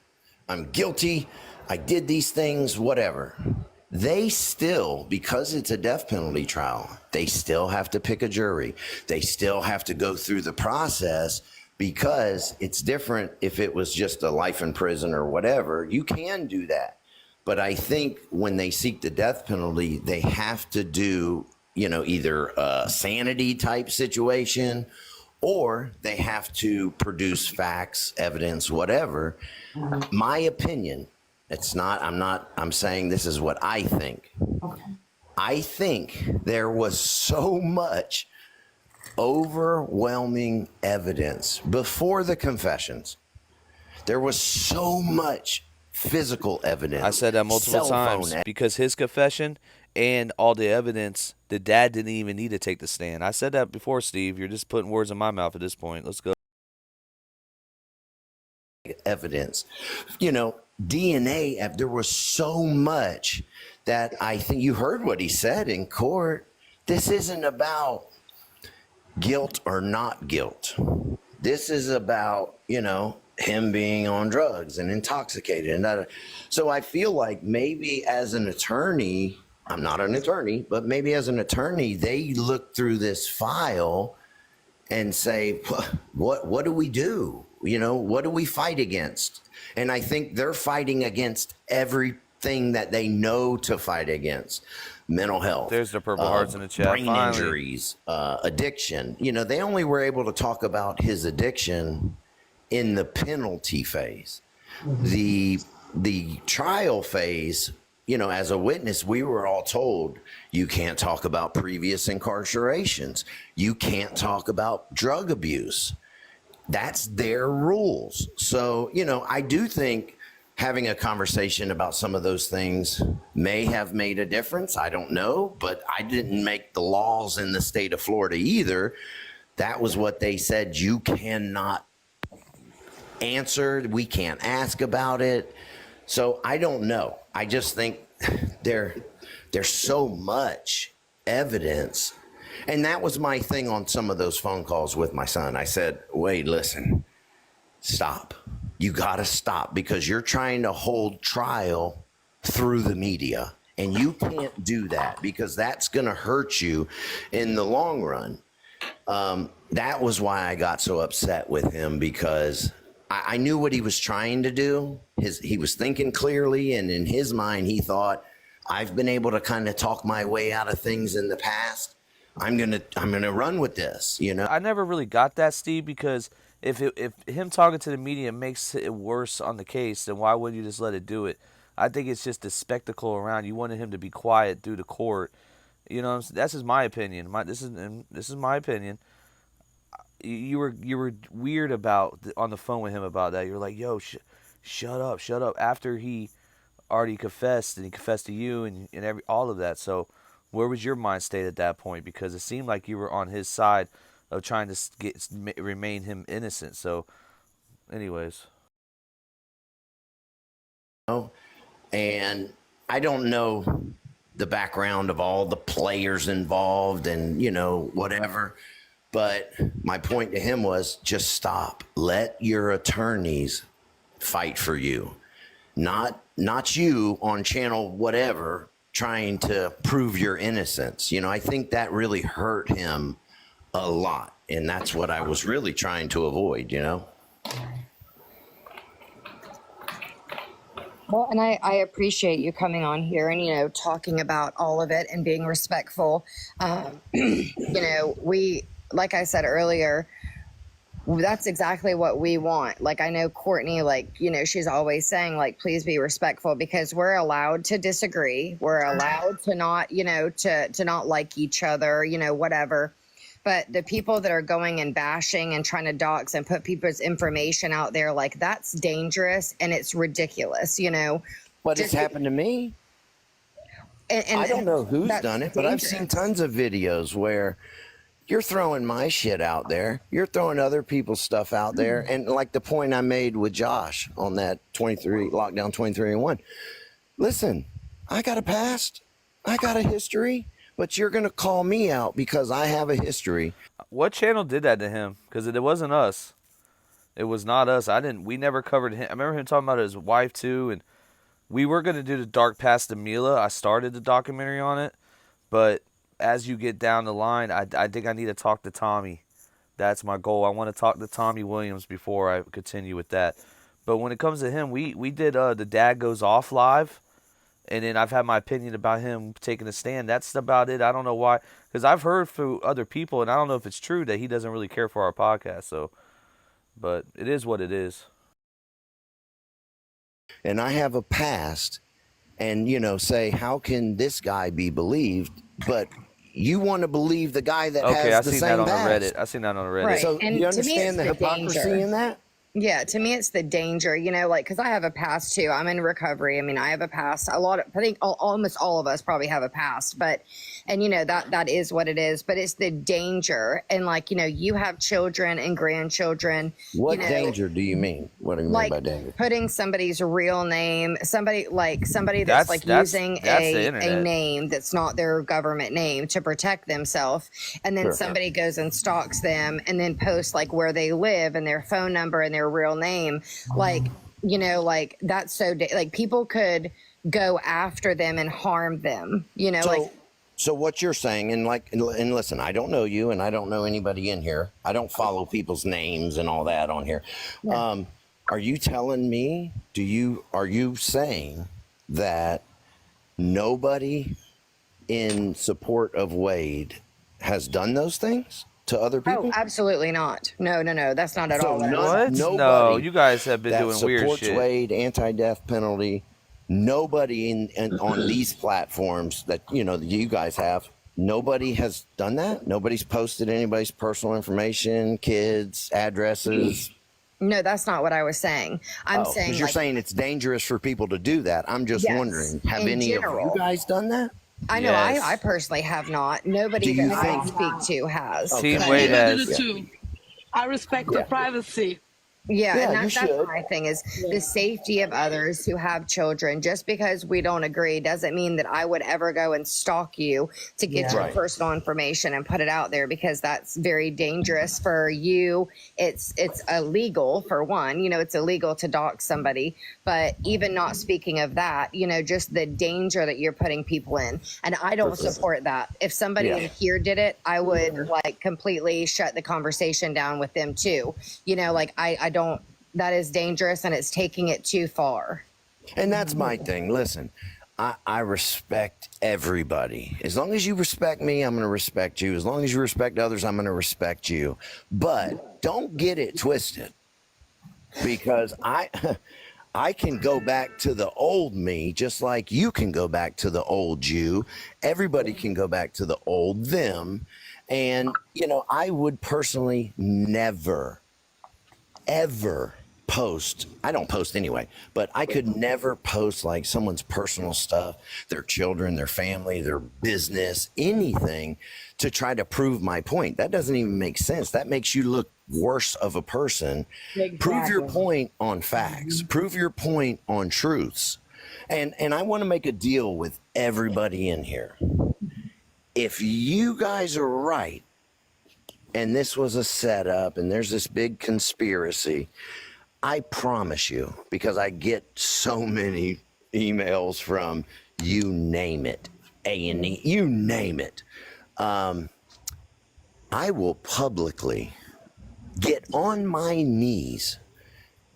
[SPEAKER 2] I'm guilty. I did these things, whatever. They still, because it's a death penalty trial, they still have to pick a jury. They still have to go through the process because it's different if it was just a life in prison or whatever. You can do that. But I think when they seek the death penalty, they have to do, either a sanity type situation or they have to produce facts, evidence, whatever. My opinion, I'm saying this is what I think.
[SPEAKER 4] Okay.
[SPEAKER 2] I think there was so much overwhelming evidence before the confessions. There was so much physical evidence.
[SPEAKER 1] I said that multiple times because his confession and all the evidence, the dad didn't even need to take the stand. I said that before, Steve. You're just putting words in my mouth at this point. Let's go.
[SPEAKER 2] Evidence, DNA. There was so much that I think you heard what he said in court. This isn't about guilt or not guilt. This is about, him being on drugs and intoxicated. And so I feel like maybe as an attorney, I'm not an attorney, but maybe as an attorney, they look through this file and say, what do we do? What do we fight against? And I think they're fighting against everything that they know to fight against. Mental health.
[SPEAKER 1] There's the purple hearts in the chat.
[SPEAKER 2] Brain injuries, addiction. They only were able to talk about his addiction in the penalty phase. The trial phase, as a witness, we were all told you can't talk about previous incarcerations. You can't talk about drug abuse. That's their rules. So, I do think having a conversation about some of those things may have made a difference. I don't know, but I didn't make the laws in the state of Florida either. That was what they said. You cannot answer. We can't ask about it. So I don't know. I just think there's so much evidence. And that was my thing on some of those phone calls with my son. I said, wait, listen, stop. You got to stop, because you're trying to hold trial through the media. And you can't do that, because that's going to hurt you in the long run. That was why I got so upset with him, because I knew what he was trying to do. He was thinking clearly, and in his mind, he thought, I've been able to kind of talk my way out of things in the past. I'm gonna run with this,
[SPEAKER 1] I never really got that, Steve, because if him talking to the media makes it worse on the case, then why wouldn't you just let it do it? I think it's just the spectacle around. You wanted him to be quiet through the court. That's just my opinion. This is my opinion. You were weird about on the phone with him about that. You were like, "Yo, shut up." After he already confessed, and he confessed to you and all of that. So, where was your mind state at that point? Because it seemed like you were on his side of trying to remain him innocent. So, anyways.
[SPEAKER 2] And I don't know the background of all the players involved and, whatever. But my point to him was, just stop. Let your attorneys fight for you. Not you on channel whatever trying to prove your innocence. I think that really hurt him a lot. And that's what I was really trying to avoid,
[SPEAKER 3] Well, and I appreciate you coming on here and, talking about all of it and being respectful. We, like I said earlier, that's exactly what we want. Like, I know Courtney, she's always saying, please be respectful, because we're allowed to disagree. We're allowed to not, to not like each other, whatever. But the people that are going and bashing and trying to dox and put people's information out there, that's dangerous and it's ridiculous,
[SPEAKER 2] But it's happened to me. And I don't know who's done it, but I've seen tons of videos where you're throwing my shit out there. You're throwing other people's stuff out there. And like the point I made with Josh on that lockdown 23-1. Listen, I got a past. I got a history. But you're going to call me out because I have a history.
[SPEAKER 1] What channel did that to him? Because it wasn't us. It was not us. We never covered him. I remember him talking about his wife too, and we were going to do the Dark Past of Mila. I started the documentary on it, but as you get down the line, I think I need to talk to Tommy. That's my goal. I want to talk to Tommy Williams before I continue with that. But when it comes to him, we did the Dad Goes Off live, and then I've had my opinion about him taking a stand. That's about it. I don't know why, because I've heard through other people, and I don't know if it's true that he doesn't really care for our podcast. So, but it is what it is.
[SPEAKER 2] And I have a past, and say, how can this guy be believed? But you want to believe the guy that
[SPEAKER 1] Okay, I
[SPEAKER 2] has the
[SPEAKER 1] seen
[SPEAKER 2] same
[SPEAKER 1] that on
[SPEAKER 2] past.
[SPEAKER 1] the Reddit. I seen that on the Reddit.
[SPEAKER 3] Right.
[SPEAKER 2] So
[SPEAKER 3] And
[SPEAKER 2] you
[SPEAKER 3] to me,
[SPEAKER 2] understand the
[SPEAKER 3] it's the
[SPEAKER 2] hypocrisy
[SPEAKER 3] danger.
[SPEAKER 2] in that?
[SPEAKER 3] Yeah, to me, it's the danger, like, because I have a past too. I'm in recovery. I mean, I have a past. I think almost all of us probably have a past, and that is what it is. But it's the danger, and like, you have children and grandchildren.
[SPEAKER 2] What danger do you mean? What do you mean by danger?
[SPEAKER 3] Putting somebody's real name, somebody that's
[SPEAKER 1] That's
[SPEAKER 3] using
[SPEAKER 1] the
[SPEAKER 3] a
[SPEAKER 1] internet.
[SPEAKER 3] name that's not their government name to protect themselves, and then
[SPEAKER 2] Sure.
[SPEAKER 3] somebody goes and stalks them and then posts like where they live and their phone number and their real name, like that's so like people could go after them and harm them,
[SPEAKER 2] So what you're saying, and listen, I don't know you, and I don't know anybody in here. I don't follow people's names and all that on here.
[SPEAKER 3] Yeah.
[SPEAKER 2] Are you telling me? Are you saying that nobody in support of Wade has done those things to other people?
[SPEAKER 3] Oh, absolutely not. No, that's not at
[SPEAKER 2] So
[SPEAKER 3] all what I
[SPEAKER 2] none-
[SPEAKER 3] was
[SPEAKER 1] What?
[SPEAKER 3] saying.
[SPEAKER 1] No,
[SPEAKER 2] Nobody
[SPEAKER 1] you guys have been
[SPEAKER 2] that
[SPEAKER 1] doing weird
[SPEAKER 2] supports
[SPEAKER 1] shit.
[SPEAKER 2] Wade, anti-death penalty. Nobody on these platforms that you guys have. Nobody has done that. Nobody's posted anybody's personal information, kids, addresses.
[SPEAKER 3] No, that's not what I was saying. I'm saying
[SPEAKER 2] because you're
[SPEAKER 3] like,
[SPEAKER 2] saying it's dangerous for people to do that. I'm just
[SPEAKER 3] Yes,
[SPEAKER 2] wondering, have
[SPEAKER 3] in
[SPEAKER 2] any of
[SPEAKER 3] general.
[SPEAKER 2] you guys done that?
[SPEAKER 3] I know
[SPEAKER 1] Yes.
[SPEAKER 3] I personally have not. Nobody
[SPEAKER 2] Do you
[SPEAKER 3] that I
[SPEAKER 2] think-
[SPEAKER 3] speak to has.
[SPEAKER 2] Okay.
[SPEAKER 1] Team Wade
[SPEAKER 6] I did
[SPEAKER 1] has.
[SPEAKER 6] it too. I respect the privacy.
[SPEAKER 3] Yeah,
[SPEAKER 2] Yeah,
[SPEAKER 3] and
[SPEAKER 2] you
[SPEAKER 3] that's
[SPEAKER 2] should.
[SPEAKER 3] my thing is the safety of others who have children. Just because we don't agree doesn't mean that I would ever go and stalk you to get your
[SPEAKER 2] Right.
[SPEAKER 3] personal information and put it out there, because that's very dangerous for you. It's illegal for one, it's illegal to dox somebody, but even not speaking of that, just the danger that you're putting people in. And I don't support that. If somebody
[SPEAKER 2] Yeah.
[SPEAKER 3] in here did it, I would like completely shut the conversation down with them too. Like I don't, that is dangerous and it's taking it too far.
[SPEAKER 2] And that's my thing. Listen, I respect everybody. As long as you respect me, I'm going to respect you. As long as you respect others, I'm going to respect you. But don't get it twisted, because I can go back to the old me just like you can go back to the old you. Everybody can go back to the old them. And, I would personally never, ever post. I don't post anyway, but I could never post like someone's personal stuff, their children, their family, their business, anything to try to prove my point. That doesn't even make sense. That makes you look worse of a person. Prove your point on facts. Prove your point on truths. And I want to make a deal with everybody in here. If you guys are right, and this was a setup, and there's this big conspiracy, I promise you, because I get so many emails from you name it, A&E, you name it. I will publicly get on my knees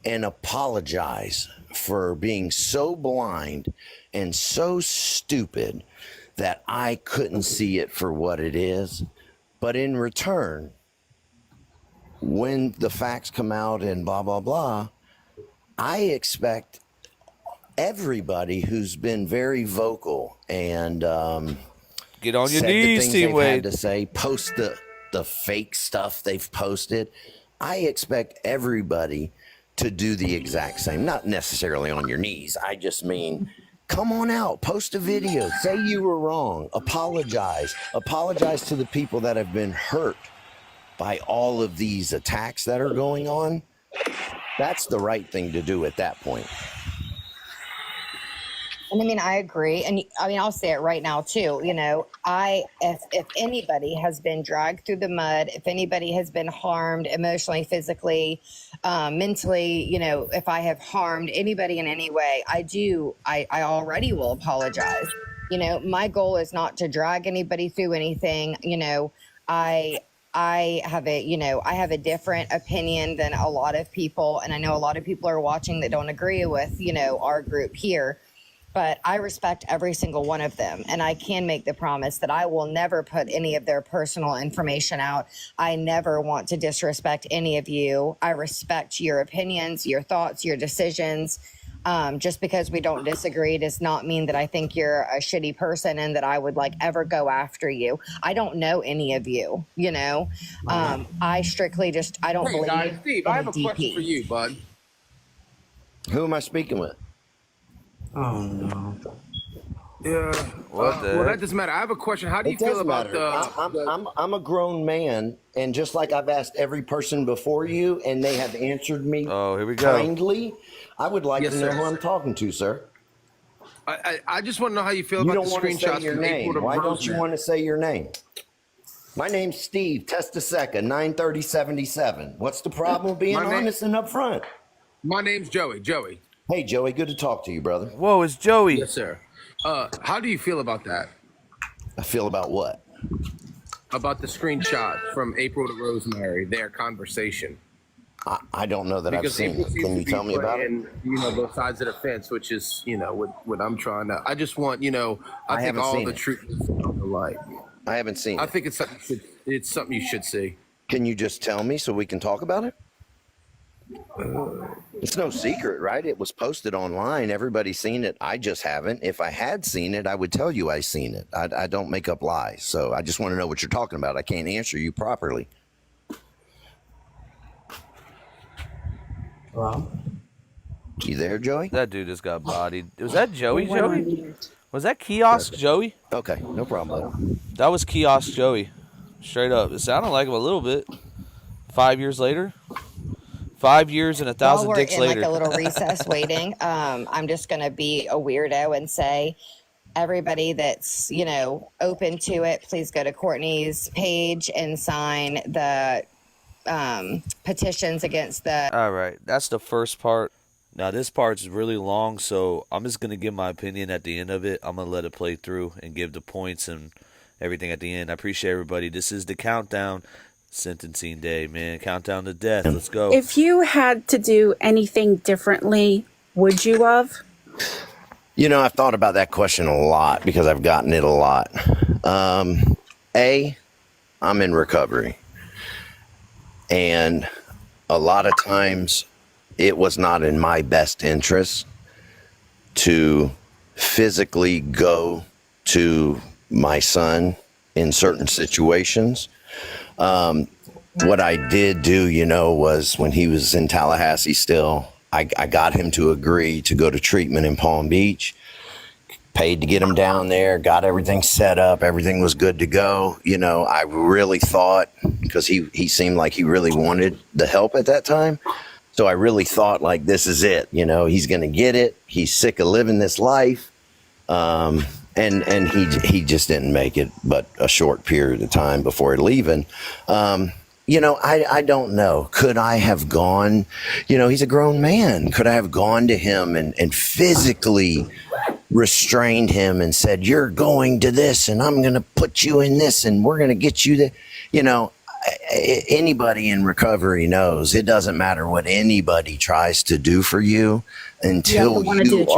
[SPEAKER 2] and apologize for being so blind and so stupid that I couldn't see it for what it is. But in return, when the facts come out and blah, blah, blah, I expect everybody who's been very vocal and
[SPEAKER 1] Get on your
[SPEAKER 2] said the
[SPEAKER 1] knees,
[SPEAKER 2] things
[SPEAKER 1] Team
[SPEAKER 2] they've
[SPEAKER 1] Wade.
[SPEAKER 2] had to say, post the fake stuff they've posted. I expect everybody to do the exact same. Not necessarily on your knees. I just mean, come on out, post a video, say you were wrong, apologize to the people that have been hurt by all of these attacks that are going on. That's the right thing to do at that point.
[SPEAKER 3] And I mean, I agree. And I mean, I'll say it right now too. If anybody has been dragged through the mud, if anybody has been harmed emotionally, physically, mentally, if I have harmed anybody in any way, I already will apologize. My goal is not to drag anybody through anything. I have a different opinion than a lot of people. And I know a lot of people are watching that don't agree with, our group here. but I respect every single one of them. And I can make the promise that I will never put any of their personal information out. I never want to disrespect any of you. I respect your opinions, your thoughts, your decisions. Just because we don't disagree does not mean that I think you're a shitty person and that I would like ever go after you. I don't know any of you, you know. I strictly just I don't
[SPEAKER 7] Hey
[SPEAKER 3] believe
[SPEAKER 7] guys, Steve,
[SPEAKER 3] in
[SPEAKER 7] I
[SPEAKER 3] a
[SPEAKER 7] have a question for
[SPEAKER 3] DP.
[SPEAKER 7] you, bud.
[SPEAKER 2] Who am I speaking with?
[SPEAKER 5] Oh no.
[SPEAKER 7] Yeah.
[SPEAKER 1] What the
[SPEAKER 7] Well,
[SPEAKER 1] heck?
[SPEAKER 7] that doesn't matter. I have a question. How do you
[SPEAKER 2] It
[SPEAKER 7] feel
[SPEAKER 2] does
[SPEAKER 7] about
[SPEAKER 2] matter. I'm a grown man, and just like I've asked every person before you, and they have answered me
[SPEAKER 1] Oh, here we go.
[SPEAKER 2] kindly, I would like
[SPEAKER 7] Yes,
[SPEAKER 2] to know
[SPEAKER 7] sir.
[SPEAKER 2] who I'm talking to, sir.
[SPEAKER 7] I just want to know how you feel
[SPEAKER 2] You
[SPEAKER 7] about
[SPEAKER 2] don't
[SPEAKER 7] the
[SPEAKER 2] want to say
[SPEAKER 7] screenshots
[SPEAKER 2] your
[SPEAKER 7] from April
[SPEAKER 2] name.
[SPEAKER 7] to
[SPEAKER 2] Why don't you
[SPEAKER 7] Rosemary.
[SPEAKER 2] want to say your name? My name's Steve Testaseca, 93077. What's the problem with being
[SPEAKER 7] My name,
[SPEAKER 2] honest and upfront?
[SPEAKER 7] my name's Joey. Joey.
[SPEAKER 2] Hey, Joey, good to talk to you, brother.
[SPEAKER 1] Whoa, it's Joey.
[SPEAKER 7] Yes, sir. How do you feel about that?
[SPEAKER 2] I feel about what?
[SPEAKER 7] About the screenshot from April to Rosemary, their conversation.
[SPEAKER 2] I don't know that I've
[SPEAKER 7] Because
[SPEAKER 2] seen
[SPEAKER 7] April
[SPEAKER 2] it.
[SPEAKER 7] seems
[SPEAKER 2] Can
[SPEAKER 7] to
[SPEAKER 2] you
[SPEAKER 7] be
[SPEAKER 2] tell me about it?
[SPEAKER 7] playing, both sides of the fence, which is, what I'm trying to. I just want, I think
[SPEAKER 2] haven't
[SPEAKER 7] all
[SPEAKER 2] seen
[SPEAKER 7] the
[SPEAKER 2] it.
[SPEAKER 7] truth is on the light.
[SPEAKER 2] I haven't seen
[SPEAKER 7] I
[SPEAKER 2] it.
[SPEAKER 7] think it's something you should see.
[SPEAKER 2] Can you just tell me so we can talk about it? It's no secret, right? It was posted online. Everybody's seen it. I just haven't. If I had seen it, I would tell you I seen it. I don't make up lies. So I just want to know what you're talking about. I can't answer you properly.
[SPEAKER 5] Well,
[SPEAKER 2] You there, Joey?
[SPEAKER 1] That dude just got bodied. Was that Joey?
[SPEAKER 4] He went on
[SPEAKER 1] Joey?
[SPEAKER 4] mute.
[SPEAKER 1] Was that Kiosk Joey?
[SPEAKER 2] Okay, no problem, bud.
[SPEAKER 1] That was Kiosk Joey. Straight up. It sounded like him a little bit. 5 years later. 5 years and
[SPEAKER 3] While
[SPEAKER 1] 1,000
[SPEAKER 3] we're
[SPEAKER 1] dicks
[SPEAKER 3] in
[SPEAKER 1] later.
[SPEAKER 3] like a little recess waiting, I'm just gonna be a weirdo and say everybody that's open to it, please go to Courtney's page and sign the petitions against the
[SPEAKER 1] All right, that's the first part. Now this part's really long, so I'm just gonna give my opinion at the end of it. I'm gonna let it play through and give the points and everything at the end. I appreciate everybody. This is the countdown, sentencing day, man. Countdown to death. Let's go.
[SPEAKER 8] If you had to do anything differently, would you have?
[SPEAKER 2] I've thought about that question a lot because I've gotten it a lot. I'm in recovery. And a lot of times it was not in my best interest to physically go to my son in certain situations. What I did do, was when he was in Tallahassee still, I got him to agree to go to treatment in Palm Beach, paid to get him down there, got everything set up. Everything was good to go. I really thought, because he seemed like he really wanted the help at that time. So I really thought like, this is it. He's going to get it. He's sick of living this life. And he just didn't make it, but a short period of time before leaving. I don't know. Could I have gone, he's a grown man. Could I have gone to him and physically restrained him and said, you're going to this and I'm going to put you in this and we're going to get you there. Anybody in recovery knows it doesn't matter what anybody tries to do for you until you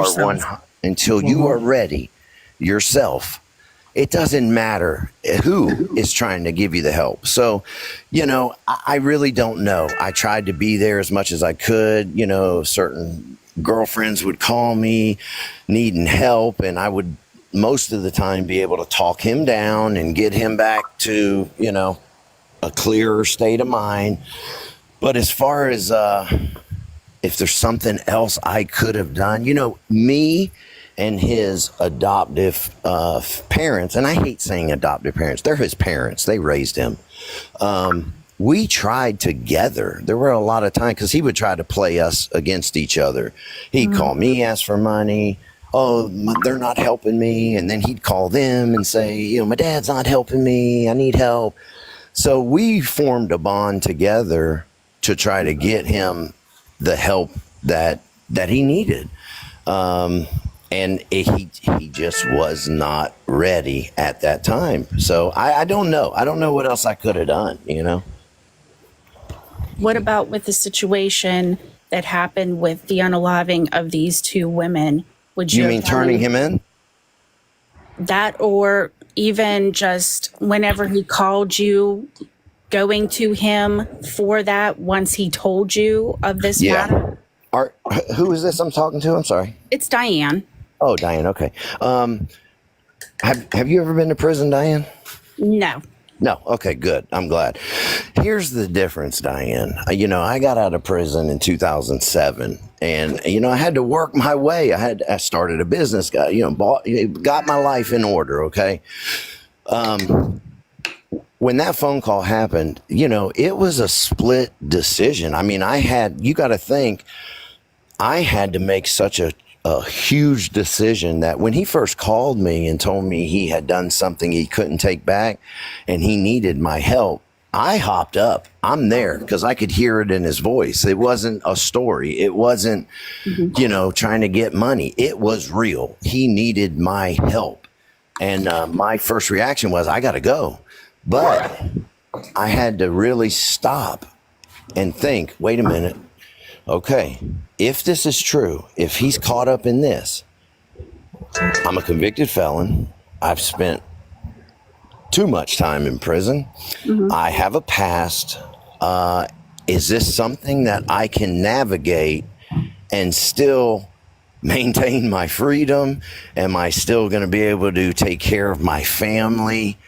[SPEAKER 2] are ready yourself. It doesn't matter who is trying to give you the help. So, I really don't know. I tried to be there as much as I could. Certain girlfriends would call me needing help, and I would most of the time be able to talk him down and get him back to, a clearer state of mind. But as far as if there's something else I could have done, me and his adoptive parents, and I hate saying adoptive parents, they're his parents, they raised him. We tried together. There were a lot of times because he would try to play us against each other. He'd call me, ask for money. Oh, they're not helping me. And then he'd call them and say, my dad's not helping me. I need help. So we formed a bond together to try to get him the help that he needed. And he just was not ready at that time. So I don't know. I don't know what else I could have done,
[SPEAKER 8] What about with the situation that happened with the unaliving of these two women? Would
[SPEAKER 2] You
[SPEAKER 8] you
[SPEAKER 2] mean
[SPEAKER 8] have done
[SPEAKER 2] turning him in?
[SPEAKER 8] that, or even just whenever he called you, going to him for that once he told you of this
[SPEAKER 2] Yeah.
[SPEAKER 8] matter?
[SPEAKER 2] Who is this I'm talking to? I'm sorry.
[SPEAKER 8] It's Diane.
[SPEAKER 2] Oh, Diane. Okay. Have you ever been to prison, Diane?
[SPEAKER 8] No.
[SPEAKER 2] No. Okay, good. I'm glad. Here's the difference, Diane. I got out of prison in 2007, and I had to work my way. I started a business, got my life in order. Okay. When that phone call happened, it was a split decision. I mean, you got to think, I had to make such a huge decision that when he first called me and told me he had done something he couldn't take back and he needed my help, I hopped up. I'm there because I could hear it in his voice. It wasn't a story. It wasn't, trying to get money. It was real. He needed my help. And my first reaction was, I got to go. But I had to really stop and think, wait a minute. Okay, if this is true, if he's caught up in this, I'm a convicted felon. I've spent too much time in prison. I have a past. Is this something that I can navigate and still maintain my freedom? Am I still going to be able to take care of my family?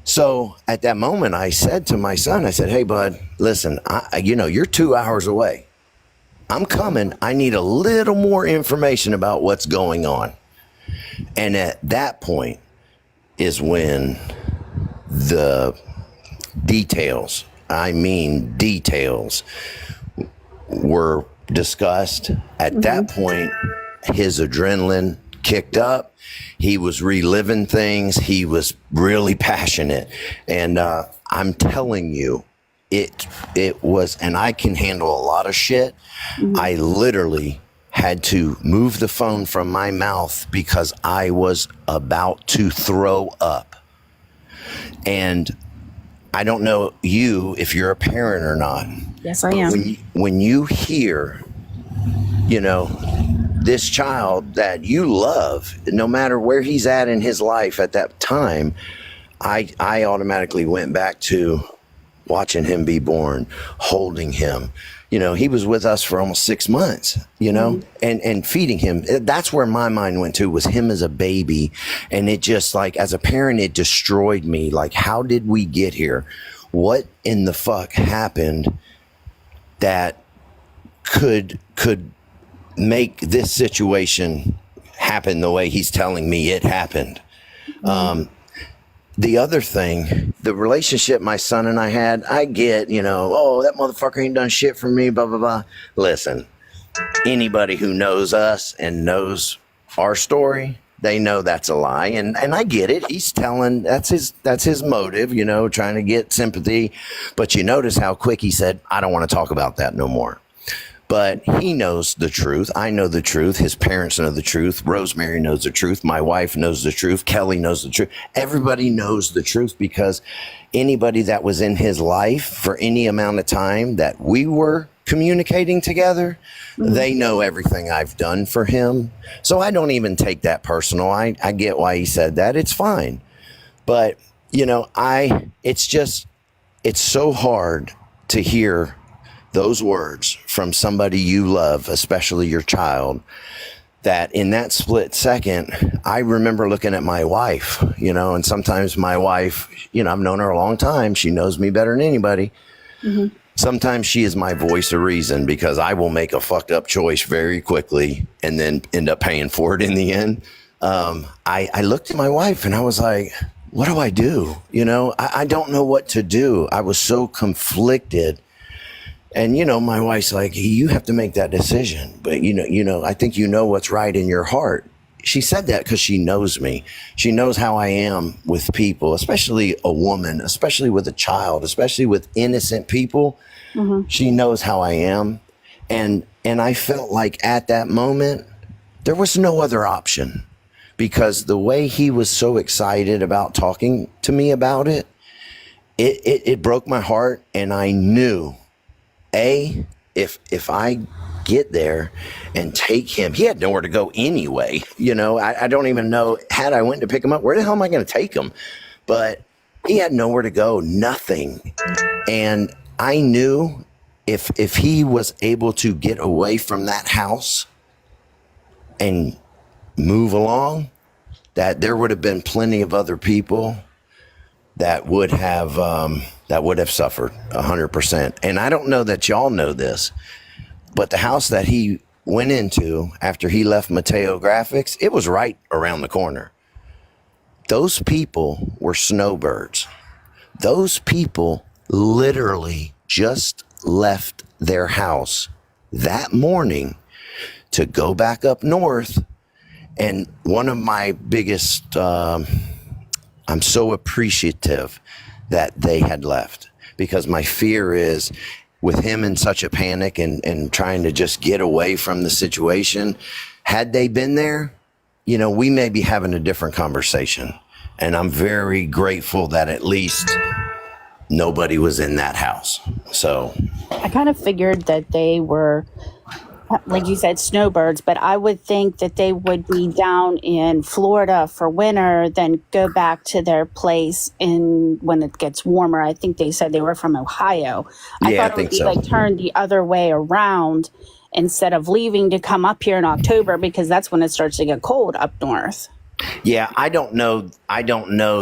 [SPEAKER 2] So at that moment, I said to my son, I said, hey, bud, listen, you're 2 hours away. I'm coming. I need a little more information about what's going on. And at that point is when the details, were discussed. At that point, his adrenaline kicked up. He was reliving things. He was really passionate. And I'm telling you, it was, and I can handle a lot of shit. I literally had to move the phone from my mouth because I was about to throw up. And I don't know if you're a parent or not.
[SPEAKER 8] Yes, I am.
[SPEAKER 2] When you hear, this child that you love, no matter where he's at in his life at that time, I automatically went back to watching him be born, holding him. He was with us for almost 6 months, and feeding him. That's where my mind went to, was him as a baby. And it just, like, as a parent, it destroyed me. Like, how did we get here? What in the fuck happened that could make this situation happen the way he's telling me it happened? The other thing, the relationship my son and I had, I get, oh, that motherfucker ain't done shit for me, blah, blah, blah. Listen, anybody who knows us and knows our story, they know that's a lie. And I get it. He's telling, that's his motive, trying to get sympathy. But you notice how quick he said, I don't want to talk about that no more. But he knows the truth. I know the truth. His parents know the truth. Rosemary knows the truth. My wife knows the truth. Kelly knows the truth. Everybody knows the truth, because anybody that was in his life for any amount of time that we were communicating together, they know everything I've done for him. So I don't even take that personal. I get why he said that. It's fine. But, it's so hard to hear those words from somebody you love, especially your child, that in that split second, I remember looking at my wife, and sometimes my wife, I've known her a long time. She knows me better than anybody. Sometimes she is my voice of reason, because I will make a fucked up choice very quickly and then end up paying for it in the end. I looked at my wife and I was like, what do I do? I don't know what to do. I was so conflicted. And, my wife's like, you have to make that decision. But, I think what's right in your heart. She said that because she knows me. She knows how I am with people, especially a woman, especially with a child, especially with innocent people. She knows how I am. And I felt like at that moment, there was no other option, because the way he was so excited about talking to me about it, it broke my heart. And I knew, if I get there and take him. He had nowhere to go anyway. I don't even know, had I went to pick him up, where the hell am I going to take him? But he had nowhere to go, nothing. And I knew if he was able to get away from that house and move along, that there would have been plenty of other people that would have suffered 100%. And I don't know that y'all know this, but the house that he went into after he left Mateo Graphics, it was right around the corner. Those people were snowbirds. Those people literally just left their house that morning to go back up north. And one of my biggest, I'm so appreciative that they had left, because my fear is, with him in such a panic and trying to just get away from the situation, had they been there, we may be having a different conversation. And I'm very grateful that at least nobody was in that house. So
[SPEAKER 8] I kind of figured that they were, like you said, snowbirds, but I would think that they would be down in Florida for winter, then go back to their place when it gets warmer. I think they said they were from Ohio. I thought it would be like turned the other way around, instead of leaving to come up here in October, because that's when it starts to get cold up north.
[SPEAKER 2] Yeah, I don't know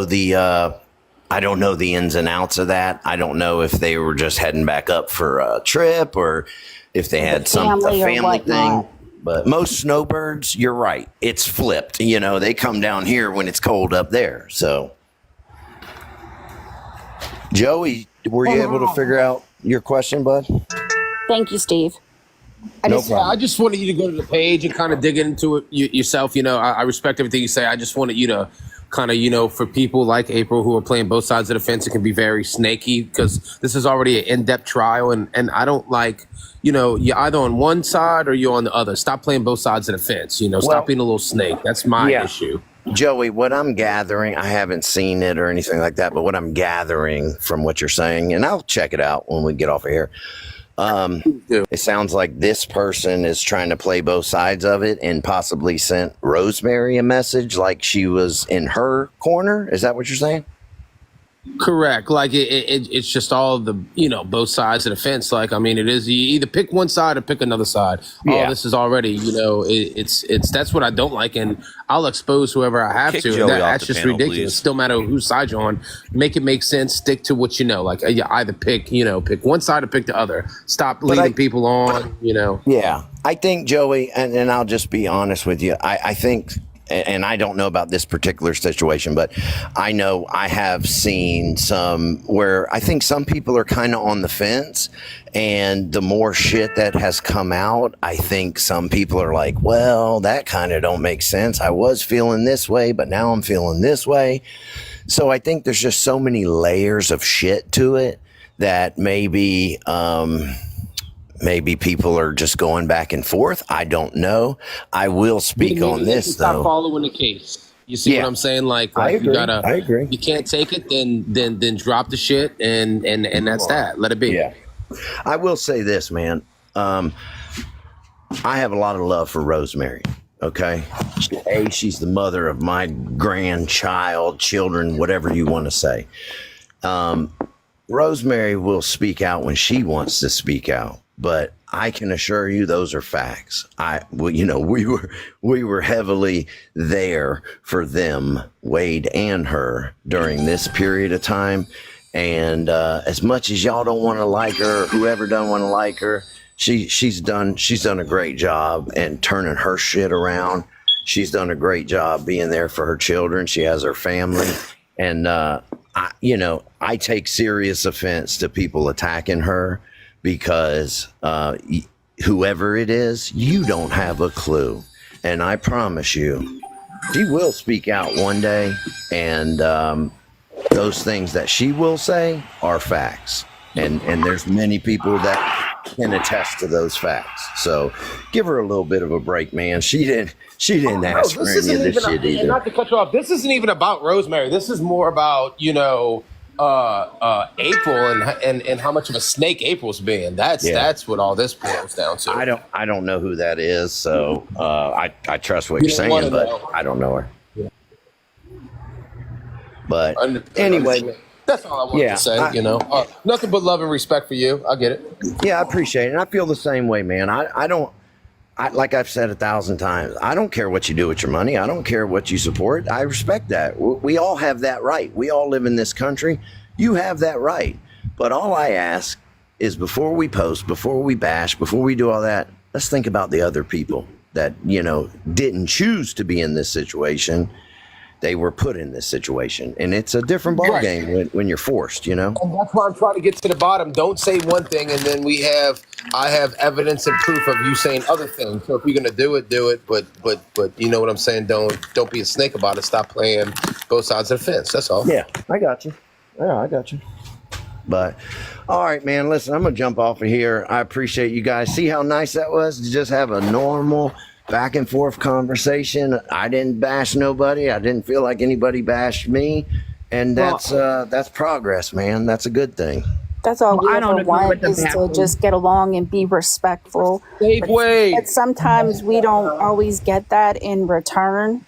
[SPEAKER 2] the ins and outs of that. I don't know if they were just heading back up for a trip, or if they had a family thing. But most snowbirds, you're right, it's flipped. They come down here when it's cold up there. So, Joey, were you able to figure out your question, bud?
[SPEAKER 8] Thank you, Steve.
[SPEAKER 7] I just wanted you to go to the page and kind of dig into it yourself. I respect everything you say. I just wanted you to kind of, for people like April who are playing both sides of the fence, it can be very snaky, because this is already an in-depth trial. And I don't like, you're either on one side or you're on the other. Stop playing both sides of the fence. Stop being a little snake. That's my issue.
[SPEAKER 2] Joey, what I'm gathering, I haven't seen it or anything like that, but what I'm gathering from what you're saying, and I'll check it out when we get off of here. It sounds like this person is trying to play both sides of it and possibly sent Rosemary a message like she was in her corner. Is that what you're saying?
[SPEAKER 7] Correct. Like it's just all the both sides of the fence. Like, I mean, it is, you either pick one side or pick another side.
[SPEAKER 2] Yeah.
[SPEAKER 7] This is already it's that's what I don't like, and I'll expose whoever I have
[SPEAKER 1] Kick
[SPEAKER 7] to.
[SPEAKER 1] Joey
[SPEAKER 7] That's
[SPEAKER 1] off the
[SPEAKER 7] just
[SPEAKER 1] panel,
[SPEAKER 7] ridiculous.
[SPEAKER 1] please.
[SPEAKER 7] Still matter whose side you're on. Make it make sense. Stick to what you know. Like, you either pick one side or pick the other. Stop leading people on.
[SPEAKER 2] Yeah, I think, Joey, and I'll just be honest with you. I think. And I don't know about this particular situation, but I know I have seen some where I think some people are kind of on the fence, and the more shit that has come out, I think some people are like, well, that kind of don't make sense. I was feeling this way, but now I'm feeling this way. So I think there's just so many layers of shit to it that maybe people are just going back and forth. I don't know. I will speak on this, though.
[SPEAKER 7] Stop following the case. You see what I'm saying? Like
[SPEAKER 2] I agree.
[SPEAKER 7] I
[SPEAKER 2] agree.
[SPEAKER 7] You can't take it, then drop the shit, and that's that. Let it be.
[SPEAKER 2] Yeah. I will say this, man. I have a lot of love for Rosemary. Okay. She's the mother of my grandchild, children, whatever you want to say. Rosemary will speak out when she wants to speak out. But I can assure you those are facts. We were heavily there for them, Wade and her, during this period of time. And as much as y'all don't want to like her, or whoever don't want to like her, she's done a great job and turning her shit around. She's done a great job being there for her children. She has her family, and I take serious offense to people attacking her. Because whoever it is, you don't have a clue. And I promise you, she will speak out one day. And those things that she will say are facts. And there's many people that can attest to those facts. So give her a little bit of a break, man. She didn't ask for any of this shit either.
[SPEAKER 7] Not to cut you off, this isn't even about Rosemary. This is more about, April and how much of a snake April's being. That's what all this boils down to.
[SPEAKER 2] I don't know who that is, so I trust what
[SPEAKER 7] You
[SPEAKER 2] you're
[SPEAKER 7] don't wanna
[SPEAKER 2] saying, but
[SPEAKER 7] know.
[SPEAKER 2] I don't know her. But
[SPEAKER 7] Understood.
[SPEAKER 2] anyway,
[SPEAKER 7] That's all I wanted
[SPEAKER 2] yeah,
[SPEAKER 7] to say. Nothing but love and respect for you. I get it.
[SPEAKER 2] yeah, I appreciate it. And I feel the same way, man. I don't, like I've said 1,000 times, I don't care what you do with your money. I don't care what you support. I respect that. We all have that right. We all live in this country. You have that right. But all I ask is before we post, before we bash, before we do all that, let's think about the other people that, didn't choose to be in this situation. They were put in this situation, and it's a different ball
[SPEAKER 7] Right.
[SPEAKER 2] game when you're forced,
[SPEAKER 7] And that's why I'm trying to get to the bottom. Don't say one thing and then I have evidence and proof of you saying other things. So if you're gonna do it. But you know what I'm saying? Don't be a snake about it. Stop playing both sides of the fence. That's all.
[SPEAKER 2] Yeah, I got you. Yeah, I got you. But all right, man, listen, I'm gonna jump off of here. I appreciate you guys. See how nice that was to just have a normal back and forth conversation. I didn't bash nobody. I didn't feel like anybody bashed me. And that's progress, man. That's a good thing.
[SPEAKER 8] That's all we
[SPEAKER 6] I
[SPEAKER 8] ever
[SPEAKER 6] don't agree
[SPEAKER 8] want
[SPEAKER 6] with the
[SPEAKER 8] is to
[SPEAKER 6] bathroom.
[SPEAKER 8] just get along and be respectful.
[SPEAKER 7] Save Wade.
[SPEAKER 8] But sometimes we don't always get that in return.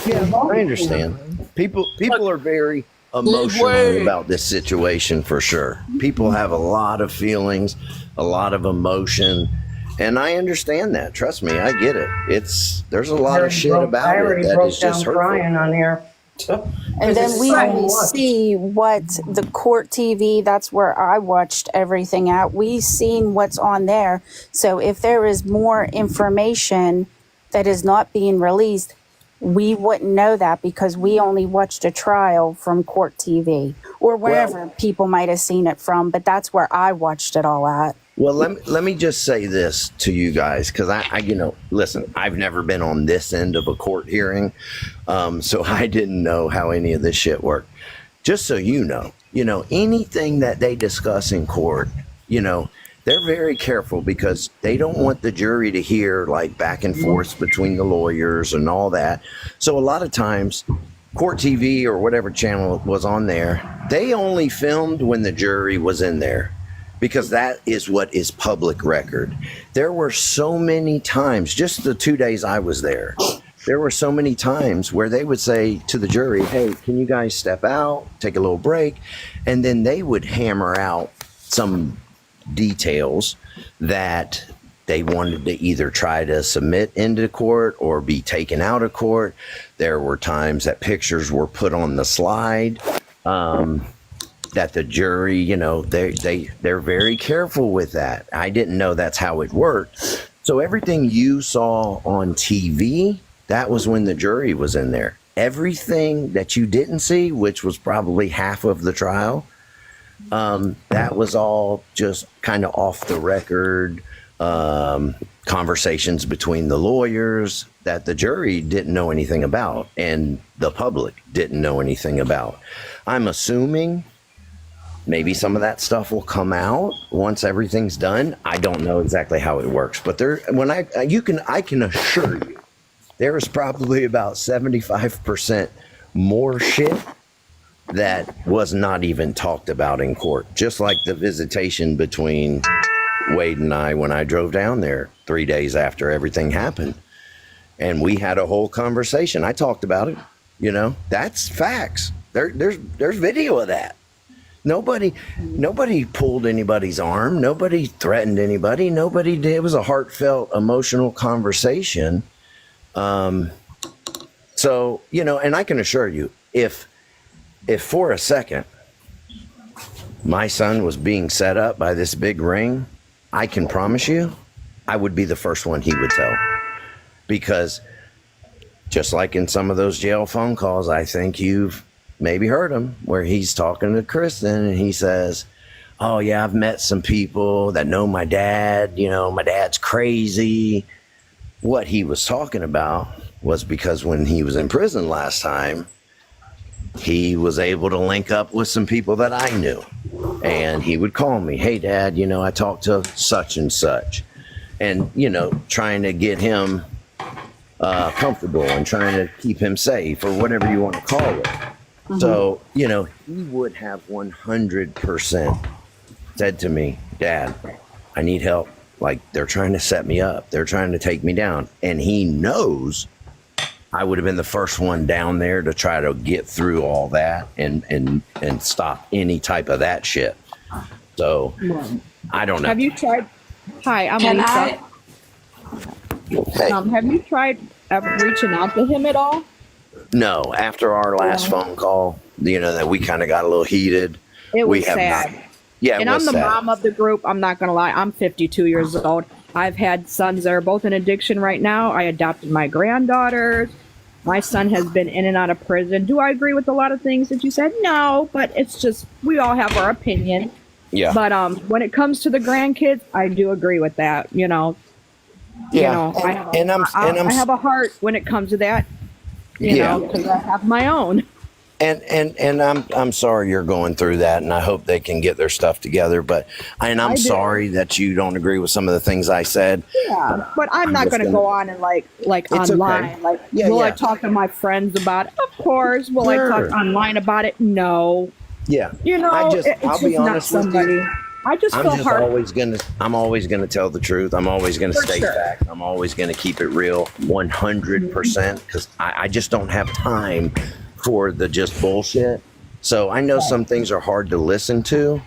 [SPEAKER 2] Yeah, I understand. People are very emotional about this situation for sure. People have a lot of feelings, a lot of emotion, and I understand that. Trust me, I get it. There's a lot of shit about it that is just hurtful.
[SPEAKER 5] on here.
[SPEAKER 8] And then we only see what the court TV, that's where I watched everything at. We seen what's on there. So if there is more information that is not being released, we wouldn't know that because we only watched a trial from court TV or wherever people might have seen it from. But that's where I watched it all at.
[SPEAKER 2] Well, let me just say this to you guys, because I listen, I've never been on this end of a court hearing, so I didn't know how any of this shit worked. Just so you know, anything that they discuss in court, they're very careful because they don't want the jury to hear like back and forth between the lawyers and all that. So a lot of times, court TV or whatever channel was on there, they only filmed when the jury was in there, because that is what is public record. There were so many times, just the 2 days I was there were so many times where they would say to the jury, hey, can you guys step out, take a little break? And then they would hammer out some details that they wanted to either try to submit into court or be taken out of court. There were times that pictures were put on the slide. That the jury, they're very careful with that. I didn't know that's how it worked. So everything you saw on TV, that was when the jury was in there. Everything that you didn't see, which was probably half of the trial, that was all just kind of off the record conversations between the lawyers that the jury didn't know anything about and the public didn't know anything about. I'm assuming maybe some of that stuff will come out once everything's done. I don't know exactly how it works, but I can assure you, there is probably about 75% more shit that was not even talked about in court. Just like the visitation between Wade and I when I drove down there 3 days after everything happened, and we had a whole conversation. I talked about it. That's facts. There's video of that. Nobody pulled anybody's arm. Nobody threatened anybody. Nobody did. It was a heartfelt, emotional conversation. So, and I can assure you, if for a second my son was being set up by this big ring, I can promise you I would be the first one he would tell. Because just like in some of those jail phone calls, I think you've maybe heard him, where he's talking to Kristen and he says, oh yeah, I've met some people that know my dad, my dad's crazy. What he was talking about was because when he was in prison last time, he was able to link up with some people that I knew, and he would call me, hey dad, I talked to such and such, and trying to get him comfortable and trying to keep him safe or whatever you want to call it. So, he would have 100% said to me, Dad, I need help. Like, they're trying to set me up. They're trying to take me down. And he knows I would have been the first one down there to try to get through all that and stop any type of that shit. So, I don't know.
[SPEAKER 4] Have you tried? Hi, I'm
[SPEAKER 6] Can
[SPEAKER 4] Lisa.
[SPEAKER 6] I?
[SPEAKER 2] Hey,
[SPEAKER 4] Have you tried reaching out to him at all?
[SPEAKER 2] no, after our last phone call, that we kind of got a little heated.
[SPEAKER 4] It
[SPEAKER 2] We
[SPEAKER 4] was
[SPEAKER 2] have
[SPEAKER 4] sad.
[SPEAKER 2] not. Yeah, it
[SPEAKER 4] And I'm
[SPEAKER 2] was
[SPEAKER 4] the
[SPEAKER 2] sad.
[SPEAKER 4] mom of the group. I'm not going to lie. I'm 52 years old. I've had sons that are both in addiction right now. I adopted my granddaughters. My son has been in and out of prison. Do I agree with a lot of things that you said? No, but it's just, we all have our opinion.
[SPEAKER 2] Yeah.
[SPEAKER 4] But when it comes to the grandkids, I do agree with that.
[SPEAKER 2] Yeah.
[SPEAKER 4] I have a heart when it comes to that. Because I have my own.
[SPEAKER 2] And I'm sorry you're going through that, and I hope they can get their stuff together. But I'm
[SPEAKER 4] I do.
[SPEAKER 2] sorry that you don't agree with some of the things I said.
[SPEAKER 4] Yeah, but I'm not
[SPEAKER 2] just
[SPEAKER 4] going to
[SPEAKER 2] gonna-
[SPEAKER 4] go on and like
[SPEAKER 2] It's
[SPEAKER 4] online.
[SPEAKER 2] okay.
[SPEAKER 4] Like,
[SPEAKER 2] Yeah,
[SPEAKER 4] will I
[SPEAKER 2] yeah.
[SPEAKER 4] talk to my friends about it? Of course. Will I
[SPEAKER 2] Sure.
[SPEAKER 4] talk online about it? No.
[SPEAKER 2] Yeah.
[SPEAKER 4] I'll
[SPEAKER 2] I'll be
[SPEAKER 4] just not
[SPEAKER 2] honest with
[SPEAKER 4] somebody.
[SPEAKER 2] you.
[SPEAKER 4] I just
[SPEAKER 2] I'm
[SPEAKER 4] feel
[SPEAKER 2] just
[SPEAKER 4] hard.
[SPEAKER 2] I'm always gonna tell the truth. I'm always gonna
[SPEAKER 4] For
[SPEAKER 2] state
[SPEAKER 4] sure.
[SPEAKER 2] facts. I'm always gonna keep it real, 100%, because I just don't have time for the just bullshit. So I know some things are hard to listen to,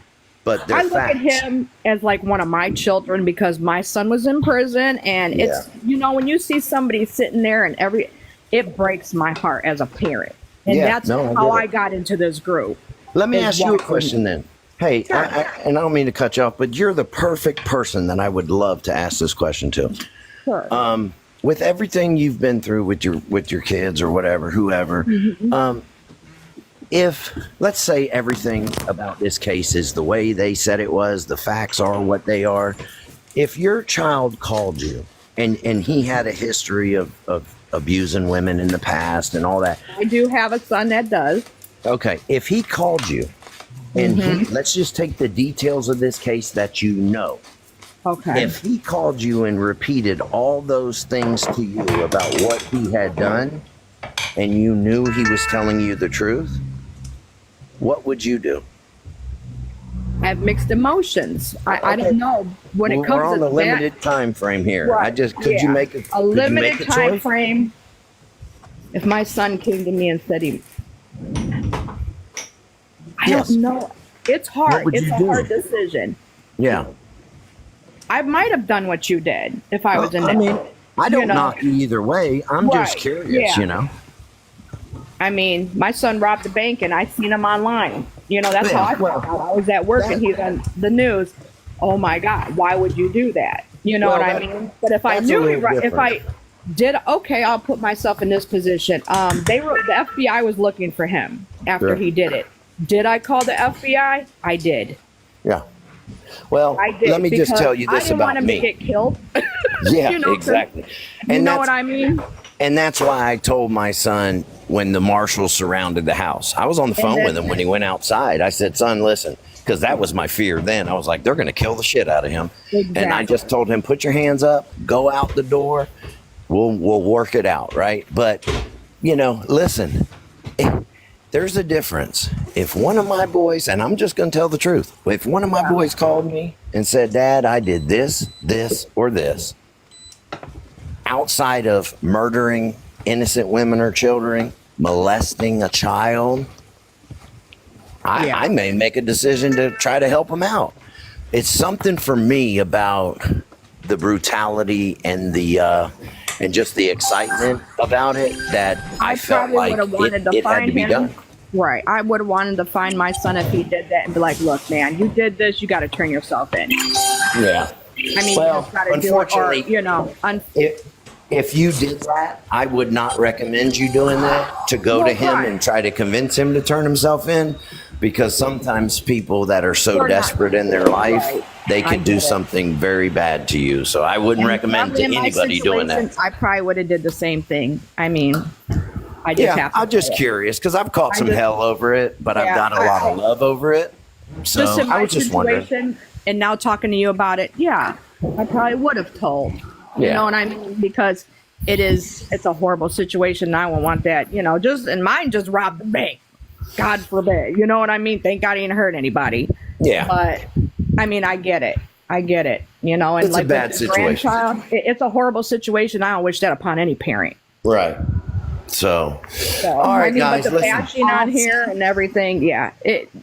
[SPEAKER 2] but they're
[SPEAKER 4] I look
[SPEAKER 2] facts.
[SPEAKER 4] at him as like one of my children because my son was in prison, and it's when you see somebody sitting there and it breaks my heart as a parent, and that's
[SPEAKER 2] I
[SPEAKER 4] how
[SPEAKER 2] get
[SPEAKER 4] I
[SPEAKER 2] it.
[SPEAKER 4] got into this group.
[SPEAKER 2] Let me
[SPEAKER 4] is
[SPEAKER 2] ask you a
[SPEAKER 4] watching-
[SPEAKER 2] question then. Hey,
[SPEAKER 4] Sure.
[SPEAKER 2] and I don't mean to cut you off, but you're the perfect person that I would love to ask this question to.
[SPEAKER 4] Sure.
[SPEAKER 2] With everything you've been through with your kids or whatever, whoever, if let's say everything about this case is the way they said it was, the facts are what they are. If your child called you and he had a history of abusing women in the past and all that,
[SPEAKER 4] I do have a son that does.
[SPEAKER 2] okay, if he called you and let's just take the details of this case that you know.
[SPEAKER 4] Okay.
[SPEAKER 2] If he called you and repeated all those things to you about what he had done and you knew he was telling you the truth, what would you do?
[SPEAKER 4] I have mixed emotions. I don't know when it
[SPEAKER 2] We're
[SPEAKER 4] comes
[SPEAKER 2] on
[SPEAKER 4] to
[SPEAKER 2] a limited time frame here.
[SPEAKER 4] Right,
[SPEAKER 2] Could you
[SPEAKER 4] yeah.
[SPEAKER 2] make
[SPEAKER 4] a
[SPEAKER 2] could you
[SPEAKER 4] limited
[SPEAKER 2] make a
[SPEAKER 4] time
[SPEAKER 2] choice?
[SPEAKER 4] frame. If my son came to me and said I
[SPEAKER 2] Yes.
[SPEAKER 4] don't know. It's hard.
[SPEAKER 2] would
[SPEAKER 4] It's
[SPEAKER 2] you
[SPEAKER 4] a
[SPEAKER 2] do?
[SPEAKER 4] hard decision.
[SPEAKER 2] Yeah.
[SPEAKER 4] I might have done what you did if I was in
[SPEAKER 2] I
[SPEAKER 4] that.
[SPEAKER 2] mean, I don't
[SPEAKER 4] know.
[SPEAKER 2] knock you either way. I'm just
[SPEAKER 4] Right,
[SPEAKER 2] curious,
[SPEAKER 4] yeah. I mean, my son robbed the bank and I seen him online. That's how I found out. I was at work and he's on the news. Oh my God, why would you do that? You know what I mean? But if I
[SPEAKER 2] that's a
[SPEAKER 4] knew he,
[SPEAKER 2] little
[SPEAKER 4] if I did, okay, I'll put myself in this position. The FBI was looking for him after
[SPEAKER 2] Sure.
[SPEAKER 4] he did it. Did I call the FBI? I did.
[SPEAKER 2] Yeah. Well,
[SPEAKER 4] I did.
[SPEAKER 2] let me just
[SPEAKER 4] because
[SPEAKER 2] tell you
[SPEAKER 4] I
[SPEAKER 2] this
[SPEAKER 4] didn't want
[SPEAKER 2] about
[SPEAKER 4] him
[SPEAKER 2] me.
[SPEAKER 4] to get killed.
[SPEAKER 2] Yeah,
[SPEAKER 4] 'cause
[SPEAKER 2] exactly.
[SPEAKER 4] You
[SPEAKER 2] And
[SPEAKER 4] know
[SPEAKER 2] that's
[SPEAKER 4] what I mean?
[SPEAKER 2] And that's why I told my son when the marshals surrounded the house. I was on the phone
[SPEAKER 4] then-
[SPEAKER 2] with him when he went outside. I said, son, listen, because that was my fear then. I was like, they're going to kill the shit out of him. And I
[SPEAKER 4] Exactly.
[SPEAKER 2] just told him, put your hands up, go out the door. We'll work it out, right? But, listen, there's a difference. If one of my boys, and I'm just going to tell the truth, if one of my boys called me and said, Dad, I did this, or this, outside of murdering innocent women or children, molesting a child, I may make a decision to try to help him out. It's something for me about the brutality and the and just the excitement about it that I felt
[SPEAKER 4] probably
[SPEAKER 2] like
[SPEAKER 4] would've wanted to
[SPEAKER 2] it had
[SPEAKER 4] find
[SPEAKER 2] to be
[SPEAKER 4] him.
[SPEAKER 2] done.
[SPEAKER 4] Right. I would have wanted to find my son if he did that and be like, look, man, you did this. You got to turn yourself in.
[SPEAKER 2] Yeah.
[SPEAKER 4] I mean,
[SPEAKER 2] Well,
[SPEAKER 4] you just got to do it. Or,
[SPEAKER 2] unfortunately, If you did that, I would not recommend you doing that, to go to him and try to convince him to turn himself in, because sometimes people that are so
[SPEAKER 4] We're not-
[SPEAKER 2] desperate in their life,
[SPEAKER 4] Right.
[SPEAKER 2] they
[SPEAKER 4] I
[SPEAKER 2] could do
[SPEAKER 4] get it.
[SPEAKER 2] something very bad to you. So I wouldn't recommend to
[SPEAKER 4] probably in my
[SPEAKER 2] anybody doing that.
[SPEAKER 4] situation, I probably would have did the same thing. I mean, I just
[SPEAKER 2] Yeah,
[SPEAKER 4] have to.
[SPEAKER 2] I'm just
[SPEAKER 4] say it.
[SPEAKER 2] curious because I've caught
[SPEAKER 4] I
[SPEAKER 2] some
[SPEAKER 4] just-
[SPEAKER 2] hell over it, but I've
[SPEAKER 4] Yeah,
[SPEAKER 2] got a lot of love over it. So
[SPEAKER 4] Just in my
[SPEAKER 2] I was just wondering.
[SPEAKER 4] situation, and now talking to you about it, yeah, I probably would have told. You
[SPEAKER 2] Yeah.
[SPEAKER 4] know what I mean? Because it's a horrible situation. And I won't want that. Just and mine just robbed the bank. God forbid. You know what I mean? Thank God he didn't hurt anybody.
[SPEAKER 2] Yeah.
[SPEAKER 4] But I mean, I get it. You know, and
[SPEAKER 2] It's
[SPEAKER 4] like
[SPEAKER 2] a bad
[SPEAKER 4] with the
[SPEAKER 2] situation.
[SPEAKER 4] grandchild, it's a horrible situation. I don't wish that upon any parent.
[SPEAKER 2] Right. So,
[SPEAKER 4] So,
[SPEAKER 2] all right,
[SPEAKER 4] I mean,
[SPEAKER 2] guys,
[SPEAKER 4] but the
[SPEAKER 2] listen.
[SPEAKER 4] bashing on here and everything, yeah,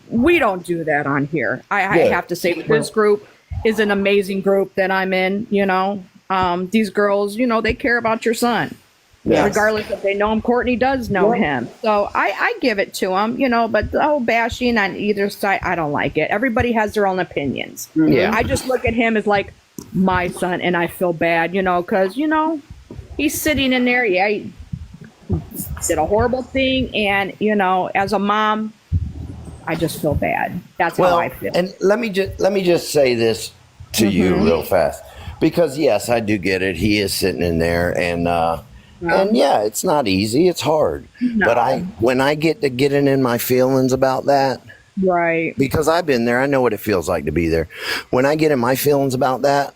[SPEAKER 4] we don't do that on here. I
[SPEAKER 2] Good.
[SPEAKER 4] have to say, this group is an amazing group that I'm in. You know, these girls, you know, they care about your son.
[SPEAKER 2] Yes.
[SPEAKER 4] Regardless if they know him. Courtney does know him. So I give it to him, you know, but the whole bashing on either side, I don't like it. Everybody has their own opinions.
[SPEAKER 2] Yeah.
[SPEAKER 4] I just look at him as like my son, and I feel bad, you know, because, you know, he's sitting in there. Yeah, he did a horrible thing. And, you know, as a mom, I just feel bad. That's how I feel.
[SPEAKER 2] And let me just say this to you real fast, because yes, I do get it. He is sitting in there, and yeah, it's not easy. It's hard.
[SPEAKER 4] No.
[SPEAKER 2] But when I get to getting in my feelings about that,
[SPEAKER 4] Right.
[SPEAKER 2] because I've been there, I know what it feels like to be there. When I get in my feelings about that,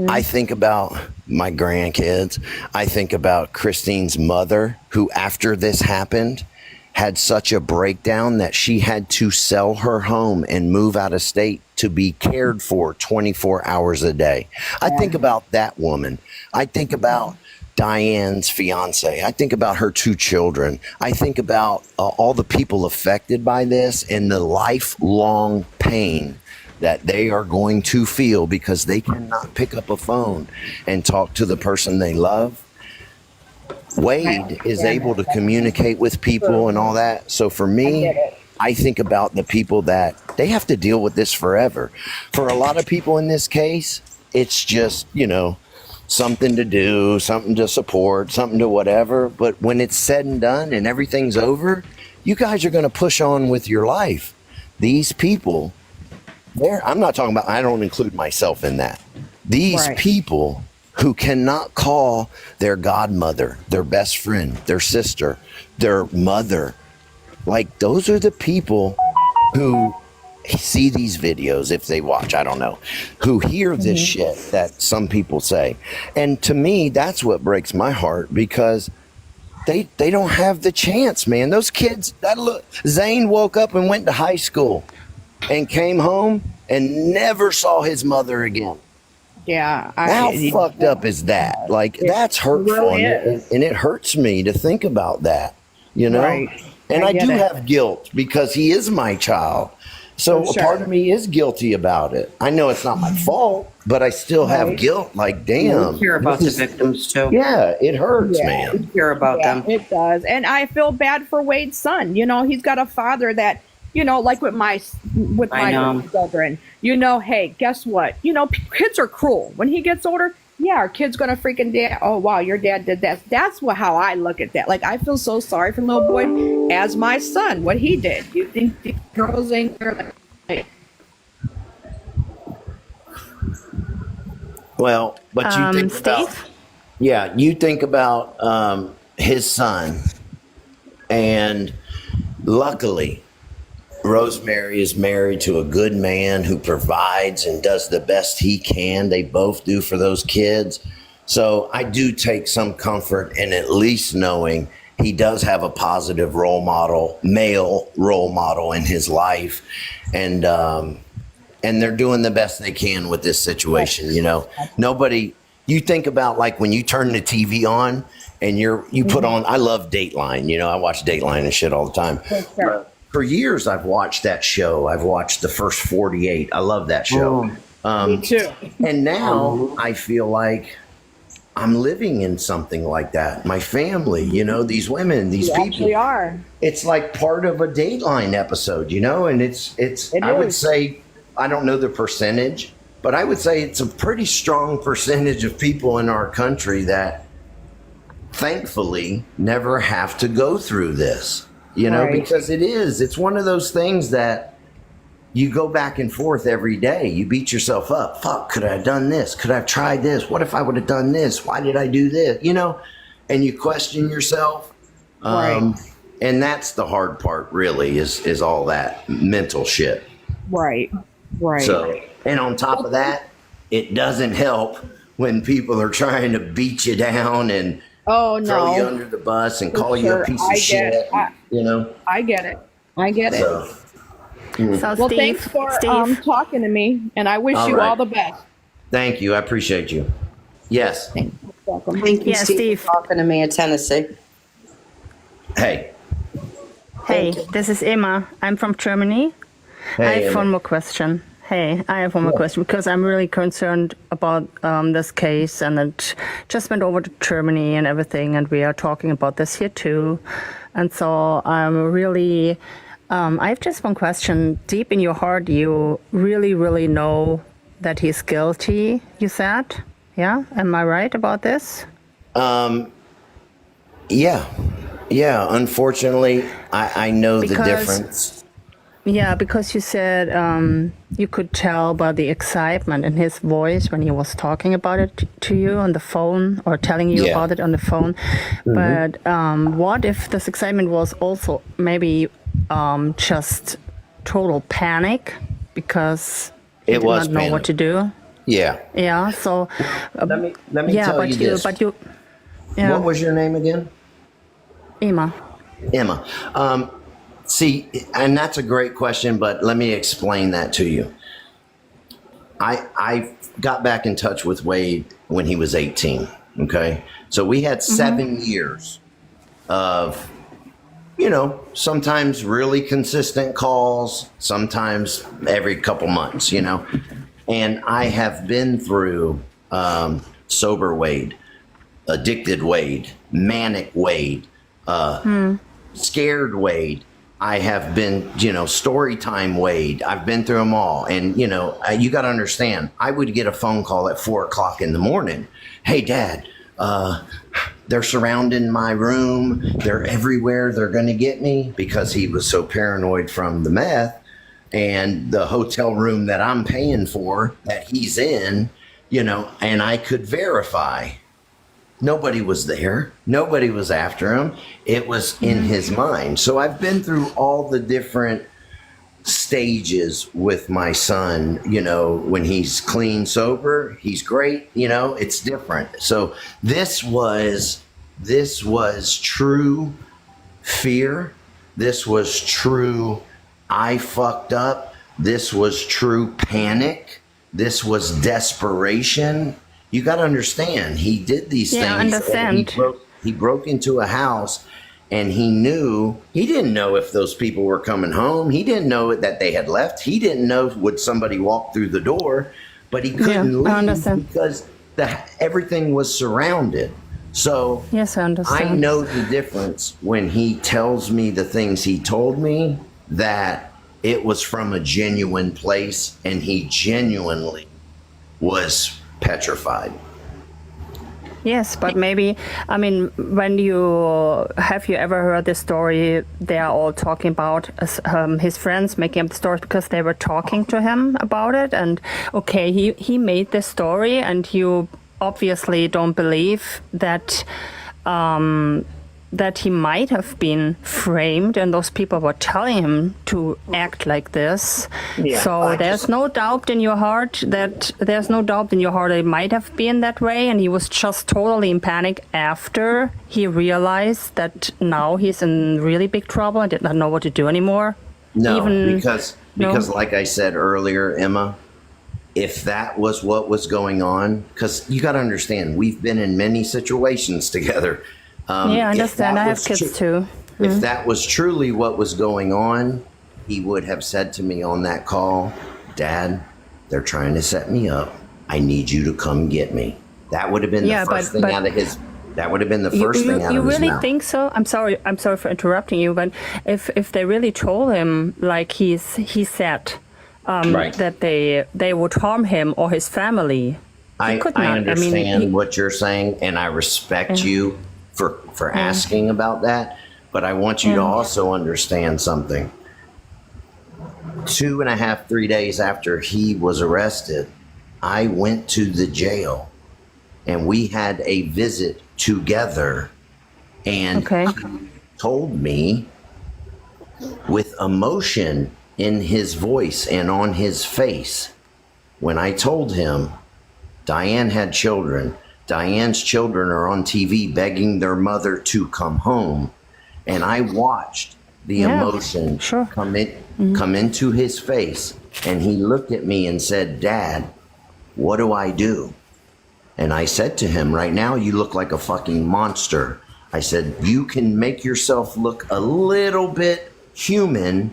[SPEAKER 2] I think about my grandkids. I think about Christine's mother, who after this happened had such a breakdown that she had to sell her home and move out of state to be cared for 24 hours a day. I think about that woman. I think about Diane's fiance. I think about her 2 children. I think about all the people affected by this and the lifelong pain that they are going to feel because they cannot pick up a phone and talk to the person they love. Wade is able to communicate with people and all that. So for me, I think about the people that they have to deal with this forever. For a lot of people in this case, it's just, you know, something to do, something to support, something to whatever. But when it's said and done and everything's over, you guys are going to push on with your life. These people, I'm not talking about, I don't include myself in that. These people who cannot call their godmother, their best friend, their sister, their mother, like those are the people who see these videos, if they watch, I don't know, who hear this shit that some people say. And to me, that's what breaks my heart, because they don't have the chance, man. Those kids, Zane woke up and went to high school and came home and never saw his mother again.
[SPEAKER 4] Yeah.
[SPEAKER 2] How fucked up is that? Like, that's hurtful,
[SPEAKER 4] really
[SPEAKER 2] and it hurts me to think about that, you know?
[SPEAKER 4] Right.
[SPEAKER 2] And I
[SPEAKER 4] get
[SPEAKER 2] do
[SPEAKER 4] it.
[SPEAKER 2] have guilt because he is my child. So
[SPEAKER 4] For
[SPEAKER 2] a part
[SPEAKER 4] sure.
[SPEAKER 2] of me is guilty about it. I know it's not my fault, but I still have guilt. Like, damn.
[SPEAKER 5] We care about the victims too.
[SPEAKER 2] Yeah, it hurts,
[SPEAKER 4] Yeah.
[SPEAKER 2] man.
[SPEAKER 5] We care about them.
[SPEAKER 4] It does. And I feel bad for Wade's son. You know, he's got a father that, you know, like with my children, you know, hey, guess what? You know, kids are cruel. When he gets older, yeah, our kid's going to freaking dad. Oh, wow, your dad did that. That's how I look at that. Like, I feel so sorry for little boy as my son, what he did. You think the girls ain't there? Like,
[SPEAKER 2] Well, but you think about,
[SPEAKER 8] Steve?
[SPEAKER 2] you think about his son, and luckily, Rosemary is married to a good man who provides and does the best he can. They both do for those kids. So I do take some comfort in at least knowing he does have a positive role model, male role model in his life. And they're doing the best they can with this situation. You know, you think about, like, when you turn the TV on and you put on, I love Dateline. You know, I watch Dateline and shit all the time. For years, I've watched that show. I've watched the first 48. I love that show.
[SPEAKER 4] me too.
[SPEAKER 2] And now I feel like I'm living in something like that. My family, you know, these women, these
[SPEAKER 4] You
[SPEAKER 2] people.
[SPEAKER 4] actually are.
[SPEAKER 2] It's like part of a Dateline episode, you know, and it's I would say, I don't know the percentage, but I would say it's a pretty strong percentage of people in our country that thankfully never have to go through this, you know, because it's one of those things that you go back and forth every day. You beat yourself up. Fuck, could I have done this? Could I have tried this? What if I would have done this? Why did I do this? You know, and you question yourself. And that's the hard part, really, is all that mental shit.
[SPEAKER 4] Right.
[SPEAKER 2] So, and on top of that, it doesn't help when people are trying to beat you down and throw you under the bus and call you a piece of shit. You know,
[SPEAKER 4] I get it. I get it.
[SPEAKER 2] So,
[SPEAKER 8] So
[SPEAKER 4] Well, thanks for
[SPEAKER 8] Steve,
[SPEAKER 4] talking to me, and I wish
[SPEAKER 2] all
[SPEAKER 4] you all
[SPEAKER 2] right.
[SPEAKER 4] the best.
[SPEAKER 2] Thank you. I appreciate you. Yes.
[SPEAKER 4] Thanks. Welcome.
[SPEAKER 5] Thank you,
[SPEAKER 8] yeah,
[SPEAKER 5] Steve,
[SPEAKER 8] Steve.
[SPEAKER 5] for talking to me in Tennessee.
[SPEAKER 2] Hey.
[SPEAKER 8] Hey,
[SPEAKER 5] Thank you.
[SPEAKER 8] this is Emma. I'm from Germany. I
[SPEAKER 2] Hey,
[SPEAKER 8] have
[SPEAKER 2] Emma.
[SPEAKER 8] one more question. Hey, I have one more question because I'm really concerned about this case, and it just went over to Germany and everything, and we are talking about this here too. And so I'm really, I have just one question. Deep in your heart, you really, really know that he's guilty, you said? Yeah? Am I right about this?
[SPEAKER 2] Yeah. Yeah. Unfortunately, I know the
[SPEAKER 8] Because
[SPEAKER 2] difference.
[SPEAKER 8] Yeah, because you said you could tell by the excitement in his voice when he was talking about it to you on the phone or telling you
[SPEAKER 2] Yeah.
[SPEAKER 8] about it on the phone. But what if this excitement was also maybe just total panic because he
[SPEAKER 2] It
[SPEAKER 8] did
[SPEAKER 2] was
[SPEAKER 8] not know what
[SPEAKER 2] panic.
[SPEAKER 8] to do?
[SPEAKER 2] Yeah.
[SPEAKER 8] Yeah, so
[SPEAKER 2] Let me
[SPEAKER 8] yeah,
[SPEAKER 2] tell you this.
[SPEAKER 8] yeah,
[SPEAKER 2] What was your name again?
[SPEAKER 8] Emma.
[SPEAKER 2] Emma. See, and that's a great question, but let me explain that to you. I got back in touch with Wade when he was 18. Okay. So we had 7 years of, sometimes really consistent calls, sometimes every couple months, and I have been through sober Wade, addicted Wade, manic Wade, scared Wade. I have been, story time Wade. I've been through them all. And, you got to understand, I would get a phone call at 4 o'clock in the morning. Hey, Dad, they're surrounding my room. They're everywhere. They're going to get me, because he was so paranoid from the meth and the hotel room that I'm paying for that he's in, and I could verify. Nobody was there. Nobody was after him. It was in his mind. So I've been through all the different stages with my son. When he's clean, sober, he's great. It's different. So this was true fear. This was true, I fucked up. This was true panic. This was desperation. You got to understand, he did these
[SPEAKER 8] Yeah, I
[SPEAKER 2] things. And
[SPEAKER 8] understand.
[SPEAKER 2] he broke into a house, and he didn't know if those people were coming home. He didn't know that they had left. He didn't know would somebody walk through the door, but he couldn't
[SPEAKER 8] I
[SPEAKER 2] leave
[SPEAKER 8] understand.
[SPEAKER 2] because everything was surrounded. So
[SPEAKER 8] Yes, I
[SPEAKER 2] I
[SPEAKER 8] understand.
[SPEAKER 2] know the difference when he tells me the things he told me, that it was from a genuine place, and he genuinely was petrified.
[SPEAKER 8] Yes, but maybe, I mean, have you ever heard this story? They are all talking about his friends making up the stories because they were talking to him about it. And okay, he made this story, and you obviously don't believe that that he might have been framed, and those people were telling him to act like this.
[SPEAKER 2] Yeah,
[SPEAKER 8] So there's no doubt in your heart that it might have been that way, and he was just totally in panic after he realized that now he's in really big trouble and did not know what to do anymore.
[SPEAKER 2] No,
[SPEAKER 8] Even-
[SPEAKER 2] because
[SPEAKER 8] No?
[SPEAKER 2] like I said earlier, Emma, if that was what was going on, because you got to understand, we've been in many situations together.
[SPEAKER 8] Yeah, I
[SPEAKER 2] if
[SPEAKER 8] understand.
[SPEAKER 2] that
[SPEAKER 8] I have
[SPEAKER 2] was
[SPEAKER 8] kids too.
[SPEAKER 2] If that was truly what was going on, he would have said to me on that call, Dad, they're trying to set me up. I need you to come get me. That would have been
[SPEAKER 8] Yeah,
[SPEAKER 2] the first
[SPEAKER 8] but-
[SPEAKER 2] thing out of his. That would have been the first thing out
[SPEAKER 8] You
[SPEAKER 2] of his
[SPEAKER 8] really
[SPEAKER 2] mouth.
[SPEAKER 8] think so? I'm sorry for interrupting you, but if they really told him, like he said,
[SPEAKER 2] Right.
[SPEAKER 8] that they would harm him or his family, he could not.
[SPEAKER 2] I understand
[SPEAKER 8] he-
[SPEAKER 2] what you're saying, and I respect you for asking about that. But I want you to also understand something. 2.5, 3 days after he was arrested, I went to the jail, and we had a visit together, and
[SPEAKER 8] Okay.
[SPEAKER 2] he told me with emotion in his voice and on his face, when I told him Diane had children, Diane's children are on TV begging their mother to come home, and I watched the
[SPEAKER 8] Yeah,
[SPEAKER 2] emotion
[SPEAKER 8] sure.
[SPEAKER 2] come into his face, and he looked at me and said, "Dad, what do I do?" And I said to him, "Right now, you look like a fucking monster." I said, "You can make yourself look a little bit human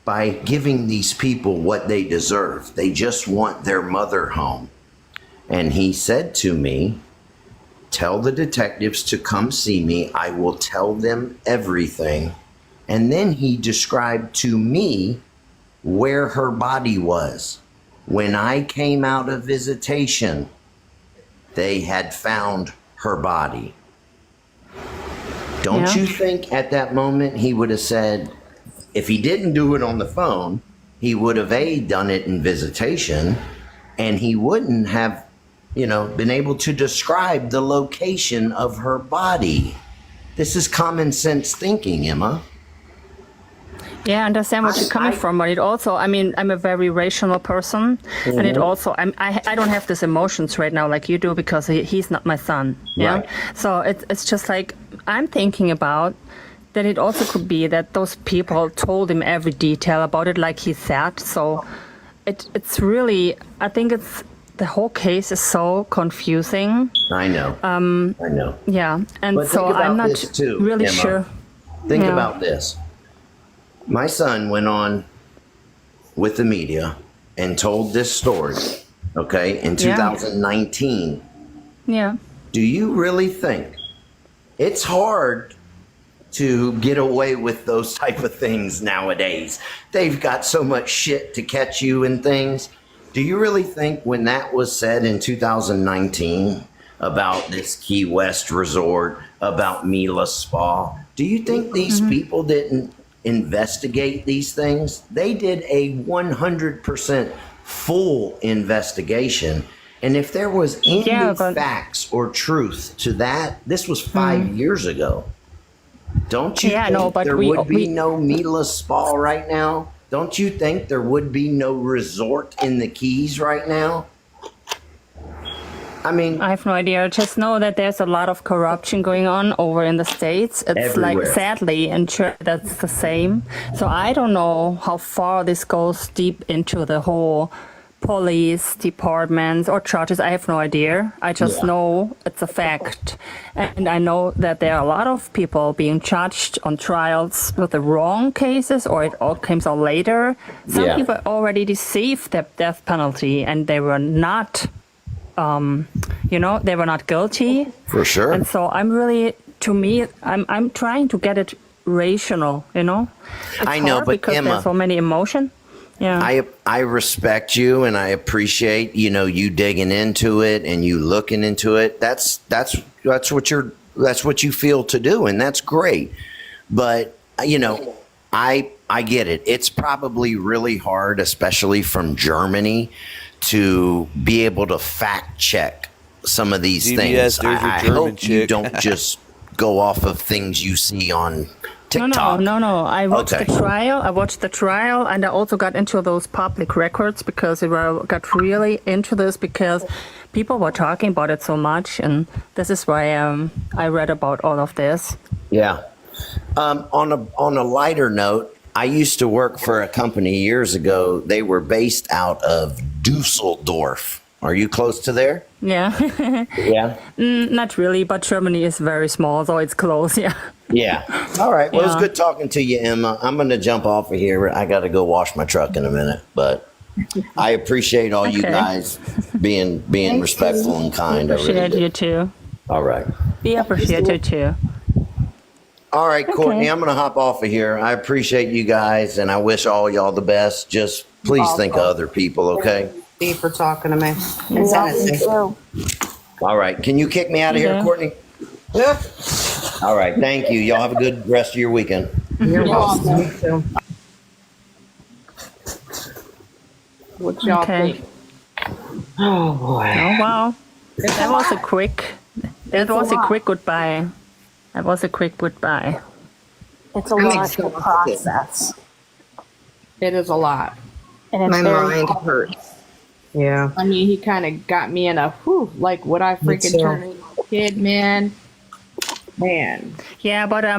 [SPEAKER 2] by giving these people what they deserve. They just want their mother home." And he said to me, "Tell the detectives to come see me. I will tell them everything." And then he described to me where her body was. When I came out of visitation, they had found her body. Don't
[SPEAKER 8] Yeah.
[SPEAKER 2] you think at that moment he would have said, if he didn't do it on the phone, he would have done it in visitation, and he wouldn't have, been able to describe the location of her body. This is common sense thinking, Emma.
[SPEAKER 8] Yeah, I understand where you're coming from, but it also, I mean, I'm a very rational person, and it also, I don't have these emotions right now like you do because he's not my son. Yeah,
[SPEAKER 2] Right.
[SPEAKER 8] so it's just like I'm thinking about that. It also could be that those people told him every detail about it, like he said. So it's really, I think it's the whole case is so confusing.
[SPEAKER 2] I know. I know.
[SPEAKER 8] Yeah, and
[SPEAKER 2] But
[SPEAKER 8] so
[SPEAKER 2] think about
[SPEAKER 8] I'm not
[SPEAKER 2] this too,
[SPEAKER 8] really
[SPEAKER 2] Emma.
[SPEAKER 8] sure.
[SPEAKER 2] Think
[SPEAKER 8] Yeah.
[SPEAKER 2] about this. My son went on with the media and told this story, okay, in
[SPEAKER 8] Yeah.
[SPEAKER 2] 2019.
[SPEAKER 8] Yeah.
[SPEAKER 2] Do you really think it's hard to get away with those type of things nowadays? They've got so much shit to catch you and things. Do you really think when that was said in 2019 about this Key West resort, about Mila Spa, do you think these people didn't investigate these things? They did a 100% full investigation. And if there was any
[SPEAKER 8] Yeah, but-
[SPEAKER 2] facts or truth to that, this was 5 years ago. Don't you
[SPEAKER 8] Yeah,
[SPEAKER 2] think
[SPEAKER 8] no, but
[SPEAKER 2] there
[SPEAKER 8] we-
[SPEAKER 2] would be
[SPEAKER 8] we-
[SPEAKER 2] no Mila Spa right now? Don't you think there would be no resort in the Keys right now? I mean,
[SPEAKER 8] I have no idea. Just know that there's a lot of corruption going on over in the States. It's like,
[SPEAKER 2] Everywhere.
[SPEAKER 8] sadly, and sure that's the same. So I don't know how far this goes deep into the whole police departments or charges. I have no idea. I just
[SPEAKER 2] Yeah.
[SPEAKER 8] know it's a fact. And I know that there are a lot of people being charged on trials with the wrong cases, or it all comes out later. Some
[SPEAKER 2] Yeah.
[SPEAKER 8] people already received the death penalty and they were not they were not guilty.
[SPEAKER 2] for sure.
[SPEAKER 8] And so I'm really, to me, I'm trying to get it rational, It's
[SPEAKER 2] I know,
[SPEAKER 8] hard
[SPEAKER 2] but
[SPEAKER 8] because
[SPEAKER 2] Emma-
[SPEAKER 8] there's so many emotion. Yeah.
[SPEAKER 2] I respect you, and I appreciate you digging into it and you looking into it. That's what you feel to do, and that's great. But I get it. It's probably really hard, especially from Germany, to be able to fact check some of these
[SPEAKER 1] CBS,
[SPEAKER 2] things.
[SPEAKER 1] there's your
[SPEAKER 2] I
[SPEAKER 1] German
[SPEAKER 2] hope you
[SPEAKER 1] chick.
[SPEAKER 2] don't just go off of things you see on TikTok.
[SPEAKER 8] No. I watched
[SPEAKER 2] Okay.
[SPEAKER 8] the trial. I watched the trial, and I also got into those public records because got really into this because people were talking about it so much, and this is why I read about all of this.
[SPEAKER 2] Yeah. On a lighter note, I used to work for a company years ago. They were based out of Dusseldorf. Are you close to there?
[SPEAKER 8] Yeah.
[SPEAKER 2] Yeah.
[SPEAKER 8] Not really, but Germany is very small, so it's close. Yeah.
[SPEAKER 2] Yeah. All right. Well, it was
[SPEAKER 8] Yeah.
[SPEAKER 2] good talking to you, Emma. I'm going to jump off of here. I got to go wash my truck in a minute, but I appreciate all you
[SPEAKER 8] Okay.
[SPEAKER 2] guys being respectful and kind. I really
[SPEAKER 8] Appreciate
[SPEAKER 2] do.
[SPEAKER 8] you too.
[SPEAKER 2] All right.
[SPEAKER 8] Be appreciated too.
[SPEAKER 2] All right, Courtney,
[SPEAKER 8] Okay.
[SPEAKER 2] I'm going to hop off of here. I appreciate you guys, and I wish all y'all the best. Just please think of other people, okay?
[SPEAKER 5] Thank you for talking to me.
[SPEAKER 8] Yeah, me too.
[SPEAKER 2] All right. Can you kick me out of here,
[SPEAKER 8] Yeah.
[SPEAKER 2] Courtney?
[SPEAKER 5] Yeah.
[SPEAKER 2] All right. Thank you. Y'all have a good rest of your weekend.
[SPEAKER 5] You're welcome. You too.
[SPEAKER 4] What y'all
[SPEAKER 8] Okay.
[SPEAKER 4] think?
[SPEAKER 5] Oh boy.
[SPEAKER 8] Oh wow. That was a quick. That was a
[SPEAKER 4] lot.
[SPEAKER 8] quick goodbye. That was a quick goodbye. It's a
[SPEAKER 5] I'm
[SPEAKER 8] lot to
[SPEAKER 5] exhausted.
[SPEAKER 8] process,
[SPEAKER 4] It is a lot.
[SPEAKER 8] and it's
[SPEAKER 5] My
[SPEAKER 8] very
[SPEAKER 5] mind hurts. Yeah.
[SPEAKER 4] I mean, he kind of got me in a whew, like, would I freaking
[SPEAKER 5] too.
[SPEAKER 4] turn into a kid, man? Man.
[SPEAKER 9] Yeah, but I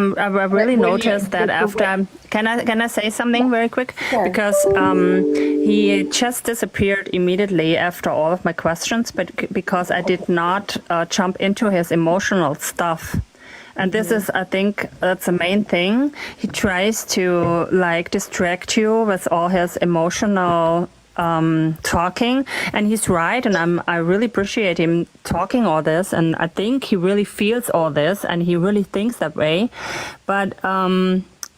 [SPEAKER 9] really noticed that after. Can I say something very quick? Because he just disappeared immediately after all of my questions, but because I did not jump into his emotional stuff. And this is, I think, that's the main thing. He tries to like distract you with all his emotional talking, and he's right, and I really appreciate him talking all this, and I think he really feels all this, and he really thinks that way. But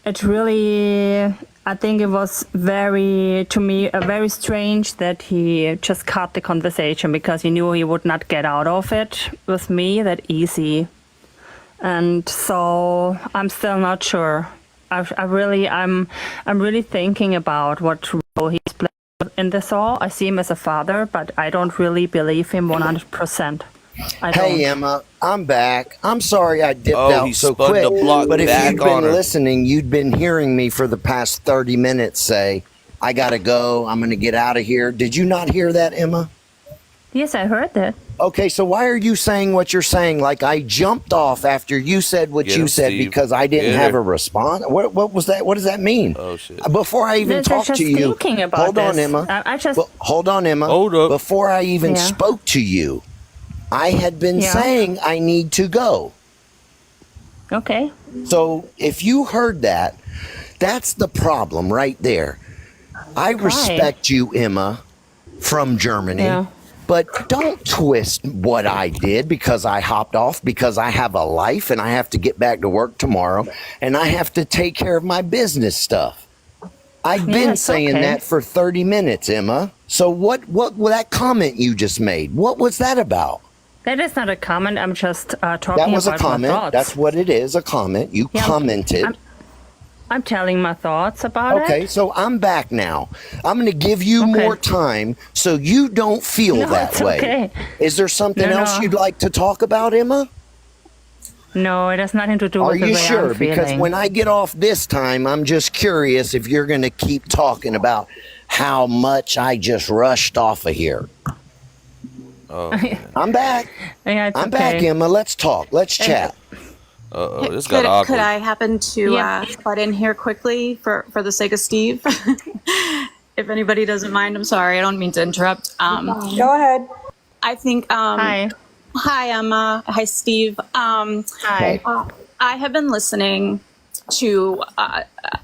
[SPEAKER 9] it really, I think it was to me, very strange that he just cut the conversation because he knew he would not get out of it with me that easy. And so I'm still not sure. I'm really thinking about what role he's playing in this all. I see him as a father, but I don't really believe him 100%.
[SPEAKER 2] Hey, Emma, I'm back. I'm sorry I dipped
[SPEAKER 1] Oh,
[SPEAKER 2] out
[SPEAKER 1] he
[SPEAKER 2] so
[SPEAKER 1] spun
[SPEAKER 2] quick.
[SPEAKER 1] the block
[SPEAKER 2] But if
[SPEAKER 1] back
[SPEAKER 2] you'd
[SPEAKER 1] on
[SPEAKER 2] been
[SPEAKER 1] her.
[SPEAKER 2] listening, you'd been hearing me for the past 30 minutes say, I got to go. I'm going to get out of here. Did you not hear that, Emma?
[SPEAKER 9] Yes, I heard that.
[SPEAKER 2] Okay, so why are you saying what you're saying? Like I jumped off after you said what
[SPEAKER 1] Get
[SPEAKER 2] you
[SPEAKER 1] him,
[SPEAKER 2] said
[SPEAKER 1] Steve.
[SPEAKER 2] because I didn't
[SPEAKER 1] Get
[SPEAKER 2] have
[SPEAKER 1] her.
[SPEAKER 2] a response. What was that? What does that mean?
[SPEAKER 1] Oh, shit.
[SPEAKER 2] Before I even
[SPEAKER 9] They're
[SPEAKER 2] talked
[SPEAKER 9] just
[SPEAKER 2] to you,
[SPEAKER 9] thinking about
[SPEAKER 2] hold on,
[SPEAKER 9] this.
[SPEAKER 2] Emma.
[SPEAKER 9] I just
[SPEAKER 2] Well, hold on, Emma.
[SPEAKER 1] Hold up.
[SPEAKER 2] Before I even
[SPEAKER 9] Yeah.
[SPEAKER 2] spoke to you, I had been
[SPEAKER 9] Yeah.
[SPEAKER 2] saying I need to go.
[SPEAKER 9] okay.
[SPEAKER 2] So if you heard that, that's the problem right there. I respect you, Emma, from Germany.
[SPEAKER 9] Yeah.
[SPEAKER 2] But don't twist what I did because I hopped off, because I have a life and I have to get back to work tomorrow and I have to take care of my business stuff. I've been
[SPEAKER 9] it's
[SPEAKER 2] saying
[SPEAKER 9] okay.
[SPEAKER 2] that for 30 minutes, Emma. So what that comment you just made, what was that about?
[SPEAKER 9] That is not a comment. I'm just talking
[SPEAKER 2] That was a
[SPEAKER 9] about my
[SPEAKER 2] comment.
[SPEAKER 9] thoughts.
[SPEAKER 2] That's what it is, a comment. You
[SPEAKER 9] Yeah,
[SPEAKER 2] commented.
[SPEAKER 9] I'm telling my thoughts about
[SPEAKER 2] Okay,
[SPEAKER 9] it.
[SPEAKER 2] so I'm back now. I'm going to give you
[SPEAKER 9] Okay.
[SPEAKER 2] more time so you don't feel
[SPEAKER 9] No,
[SPEAKER 2] that
[SPEAKER 9] it's
[SPEAKER 2] way.
[SPEAKER 9] okay.
[SPEAKER 2] Is there something
[SPEAKER 9] No,
[SPEAKER 2] else
[SPEAKER 9] no.
[SPEAKER 2] you'd like to talk about, Emma?
[SPEAKER 9] No, it has nothing to do
[SPEAKER 2] Are
[SPEAKER 9] with the
[SPEAKER 2] you
[SPEAKER 9] way
[SPEAKER 2] sure?
[SPEAKER 9] I'm
[SPEAKER 2] Because
[SPEAKER 9] feeling.
[SPEAKER 2] when I get off this time, I'm just curious if you're going to keep talking about how much I just rushed off of here.
[SPEAKER 1] Oh,
[SPEAKER 2] I'm back.
[SPEAKER 9] Yeah, it's
[SPEAKER 2] I'm
[SPEAKER 9] okay.
[SPEAKER 2] back, Emma. Let's talk. Let's chat.
[SPEAKER 1] uh-oh. This got
[SPEAKER 10] Could
[SPEAKER 1] awkward.
[SPEAKER 10] I happen to
[SPEAKER 9] Yeah.
[SPEAKER 10] butt in here quickly for the sake of Steve? If anybody doesn't mind, I'm sorry. I don't mean to interrupt.
[SPEAKER 4] Go ahead.
[SPEAKER 10] I think.
[SPEAKER 9] Hi.
[SPEAKER 10] Hi, Emma. Hi, Steve.
[SPEAKER 9] Hi.
[SPEAKER 10] I have been listening to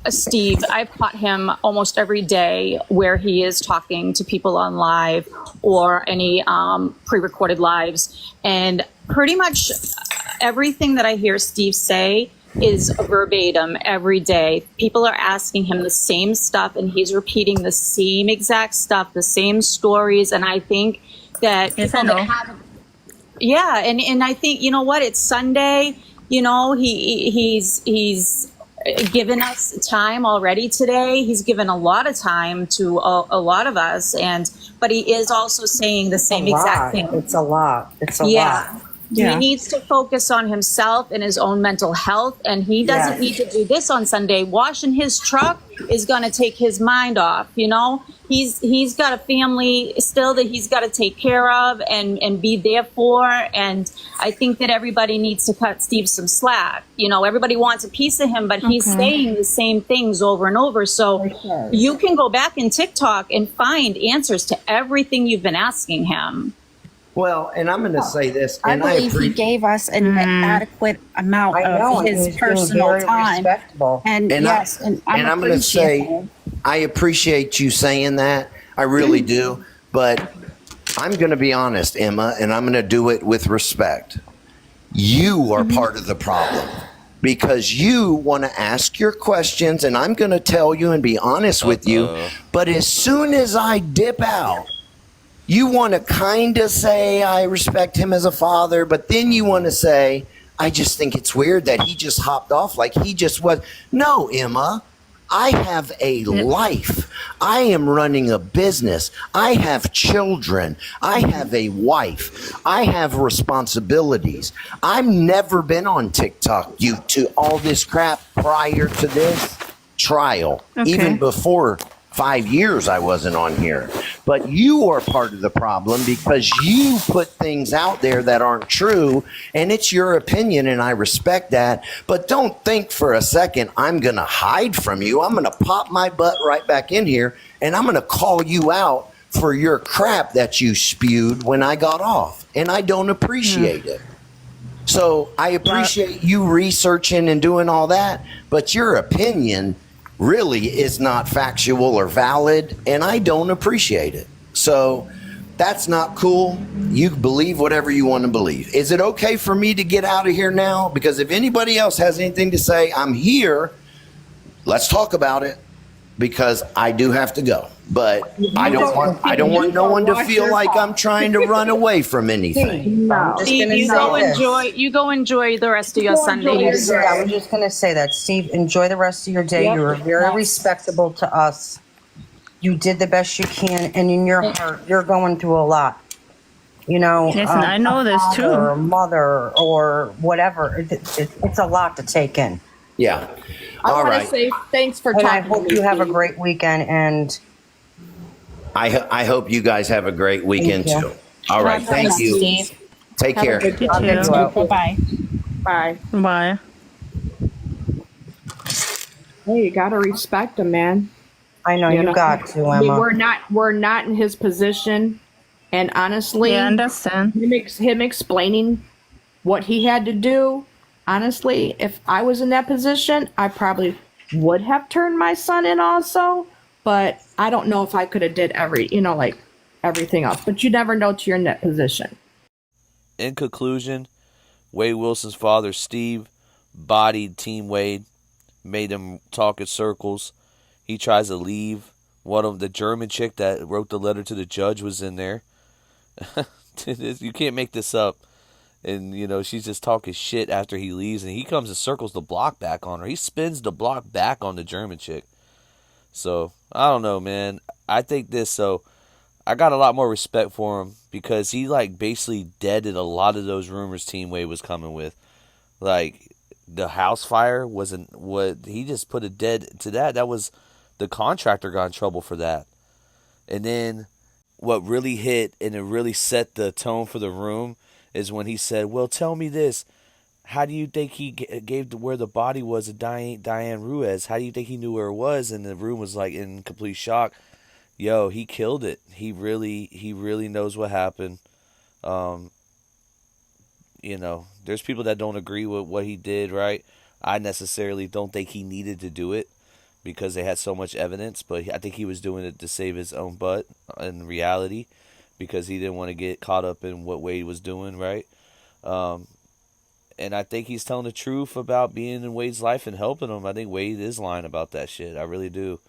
[SPEAKER 10] Steve. I've caught him almost every day where he is talking to people on live or any pre-recorded lives, and pretty much everything that I hear Steve say is verbatim every day. People are asking him the same stuff, and he's repeating the same exact stuff, the same stories. And I think that
[SPEAKER 9] Yes,
[SPEAKER 10] people
[SPEAKER 9] I
[SPEAKER 10] that
[SPEAKER 9] know.
[SPEAKER 10] have, yeah, and I think, you know what? It's Sunday. You know, he's given us time already today. He's given a lot of time to a lot of us, but he is also saying the same exact thing.
[SPEAKER 11] It's a lot. It's a
[SPEAKER 10] Yeah.
[SPEAKER 11] lot.
[SPEAKER 10] He needs to focus on himself and his own mental health, and he doesn't need to do this on Sunday. Washing his truck is going to take his mind off. You know, he's got a family still that he's got to take care of and be there for. And I think that everybody needs to cut Steve some slack. You know, everybody wants a piece of him, but he's saying the same things over and over. So you can go back in TikTok and find answers to everything you've been asking him.
[SPEAKER 2] Well, and I'm going to say this,
[SPEAKER 8] I
[SPEAKER 2] and
[SPEAKER 8] believe he gave us an adequate amount
[SPEAKER 11] I know,
[SPEAKER 8] of
[SPEAKER 11] and
[SPEAKER 8] his
[SPEAKER 11] he's being
[SPEAKER 8] personal
[SPEAKER 11] very
[SPEAKER 8] time.
[SPEAKER 11] respectable.
[SPEAKER 8] And,
[SPEAKER 2] And
[SPEAKER 8] yes, and I'm
[SPEAKER 2] I'm going to say,
[SPEAKER 8] appreciative.
[SPEAKER 2] I appreciate you saying that. I really do. But I'm going to be honest, Emma, and I'm going to do it with respect. You are part of the problem because you want to ask your questions, and I'm going to tell you and be honest with you. But as soon as I dip out, you want to kind of say, I respect him as a father, but then you want to say, I just think it's weird that he just hopped off like he just was. No, Emma, I have a life. I am running a business. I have children. I have a wife. I have responsibilities. I've never been on TikTok due to all this crap prior to this trial, even before 5 years I wasn't on here. But you are part of the problem because you put things out there that aren't true, and it's your opinion, and I respect that. But don't think for a second I'm going to hide from you. I'm going to pop my butt right back in here, and I'm going to call you out for your crap that you spewed when I got off, and I don't appreciate it. So I appreciate you researching and doing all that, but your opinion really is not factual or valid, and I don't appreciate it. So that's not cool. You believe whatever you want to believe. Is it okay for me to get out of here now? Because if anybody else has anything to say, I'm here. Let's talk about it, because I do have to go. But I don't want no one to feel like I'm trying to run away from anything.
[SPEAKER 10] No. Steve, you go enjoy the rest of your Sunday.
[SPEAKER 5] Yeah, I'm just going to say that. Steve, enjoy the rest of your day. Yep. You were very respectable to us. You did the best you can, and in your heart, you're going through a lot. You know,
[SPEAKER 9] listen, I know this too.
[SPEAKER 5] Or mother or whatever. It's a lot to take in.
[SPEAKER 2] Yeah.
[SPEAKER 4] I want to say thanks for
[SPEAKER 5] talking.
[SPEAKER 4] talking.
[SPEAKER 5] I hope you have a great weekend, and
[SPEAKER 2] I hope you guys have a great weekend too. All right, thank you.
[SPEAKER 8] Steve.
[SPEAKER 2] Take care.
[SPEAKER 8] Bye-bye.
[SPEAKER 4] Bye.
[SPEAKER 9] Bye.
[SPEAKER 4] Hey, you gotta respect him, man.
[SPEAKER 5] I know you got to, Emma.
[SPEAKER 4] I mean, we're not in his position, and honestly,
[SPEAKER 9] Yeah, I understand.
[SPEAKER 4] him explaining what he had to do. Honestly, if I was in that position, I probably would have turned my son in also. But I don't know if I could have did everything else. But you never know till you're in that position.
[SPEAKER 1] In conclusion, Wade Wilson's father, Steve, bodied Team Wade, made him talk in circles. He tries to leave. One of the German chick that wrote the letter to the judge was in there. You can't make this up. And, she's just talking shit after he leaves. And he comes and circles the block back on her. He spins the block back on the German chick. So, I don't know, man. I think I got a lot more respect for him because he, basically deaded a lot of those rumors Team Wade was coming with. The house fire wasn't what he just put a dead to that. That was the contractor got in trouble for that. And then what really hit and it really set the tone for the room is when he said, well, tell me this. How do you think he gave where the body was of Diane Ruiz? How do you think he knew where it was? And the room was in complete shock. Yo, he killed it. He really knows what happened. There's people that don't agree with what he did, right? I necessarily don't think he needed to do it because they had so much evidence, but I think he was doing it to save his own butt in reality because he didn't want to get caught up in what Wade was doing, right? And I think he's telling the truth about being in Wade's life and helping him. I think Wade is lying about that shit. I really do.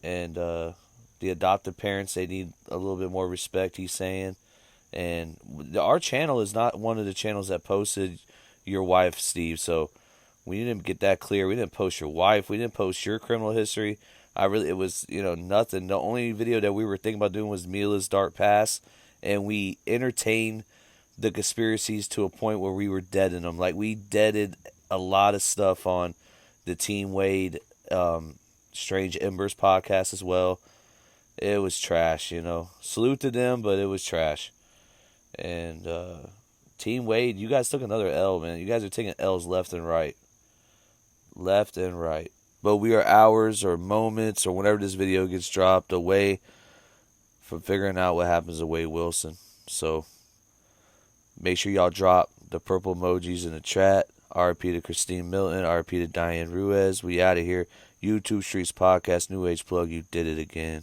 [SPEAKER 1] And the adoptive parents, they need a little bit more respect, he's saying. And our channel is not one of the channels that posted your wife, Steve. So we didn't get that clear. We didn't post your wife. We didn't post your criminal history. It was, nothing. The only video that we were thinking about doing was Mila's dark past. And we entertained the conspiracies to a point where we were deading them. We deaded a lot of stuff on the Team Wade, Strange Embers podcast as well. It was trash, Salute to them, but it was trash. And Team Wade, you guys took another L, man. You guys are taking L's left and right. Left and right. But we are hours or moments or whenever this video gets dropped away from figuring out what happens to Wade Wilson. So make sure y'all drop the purple emojis in the chat. RP to Christine Milton. RP to Diane Ruiz. We out of here. YouTube Streets Podcast, New Age Plug. You did it again.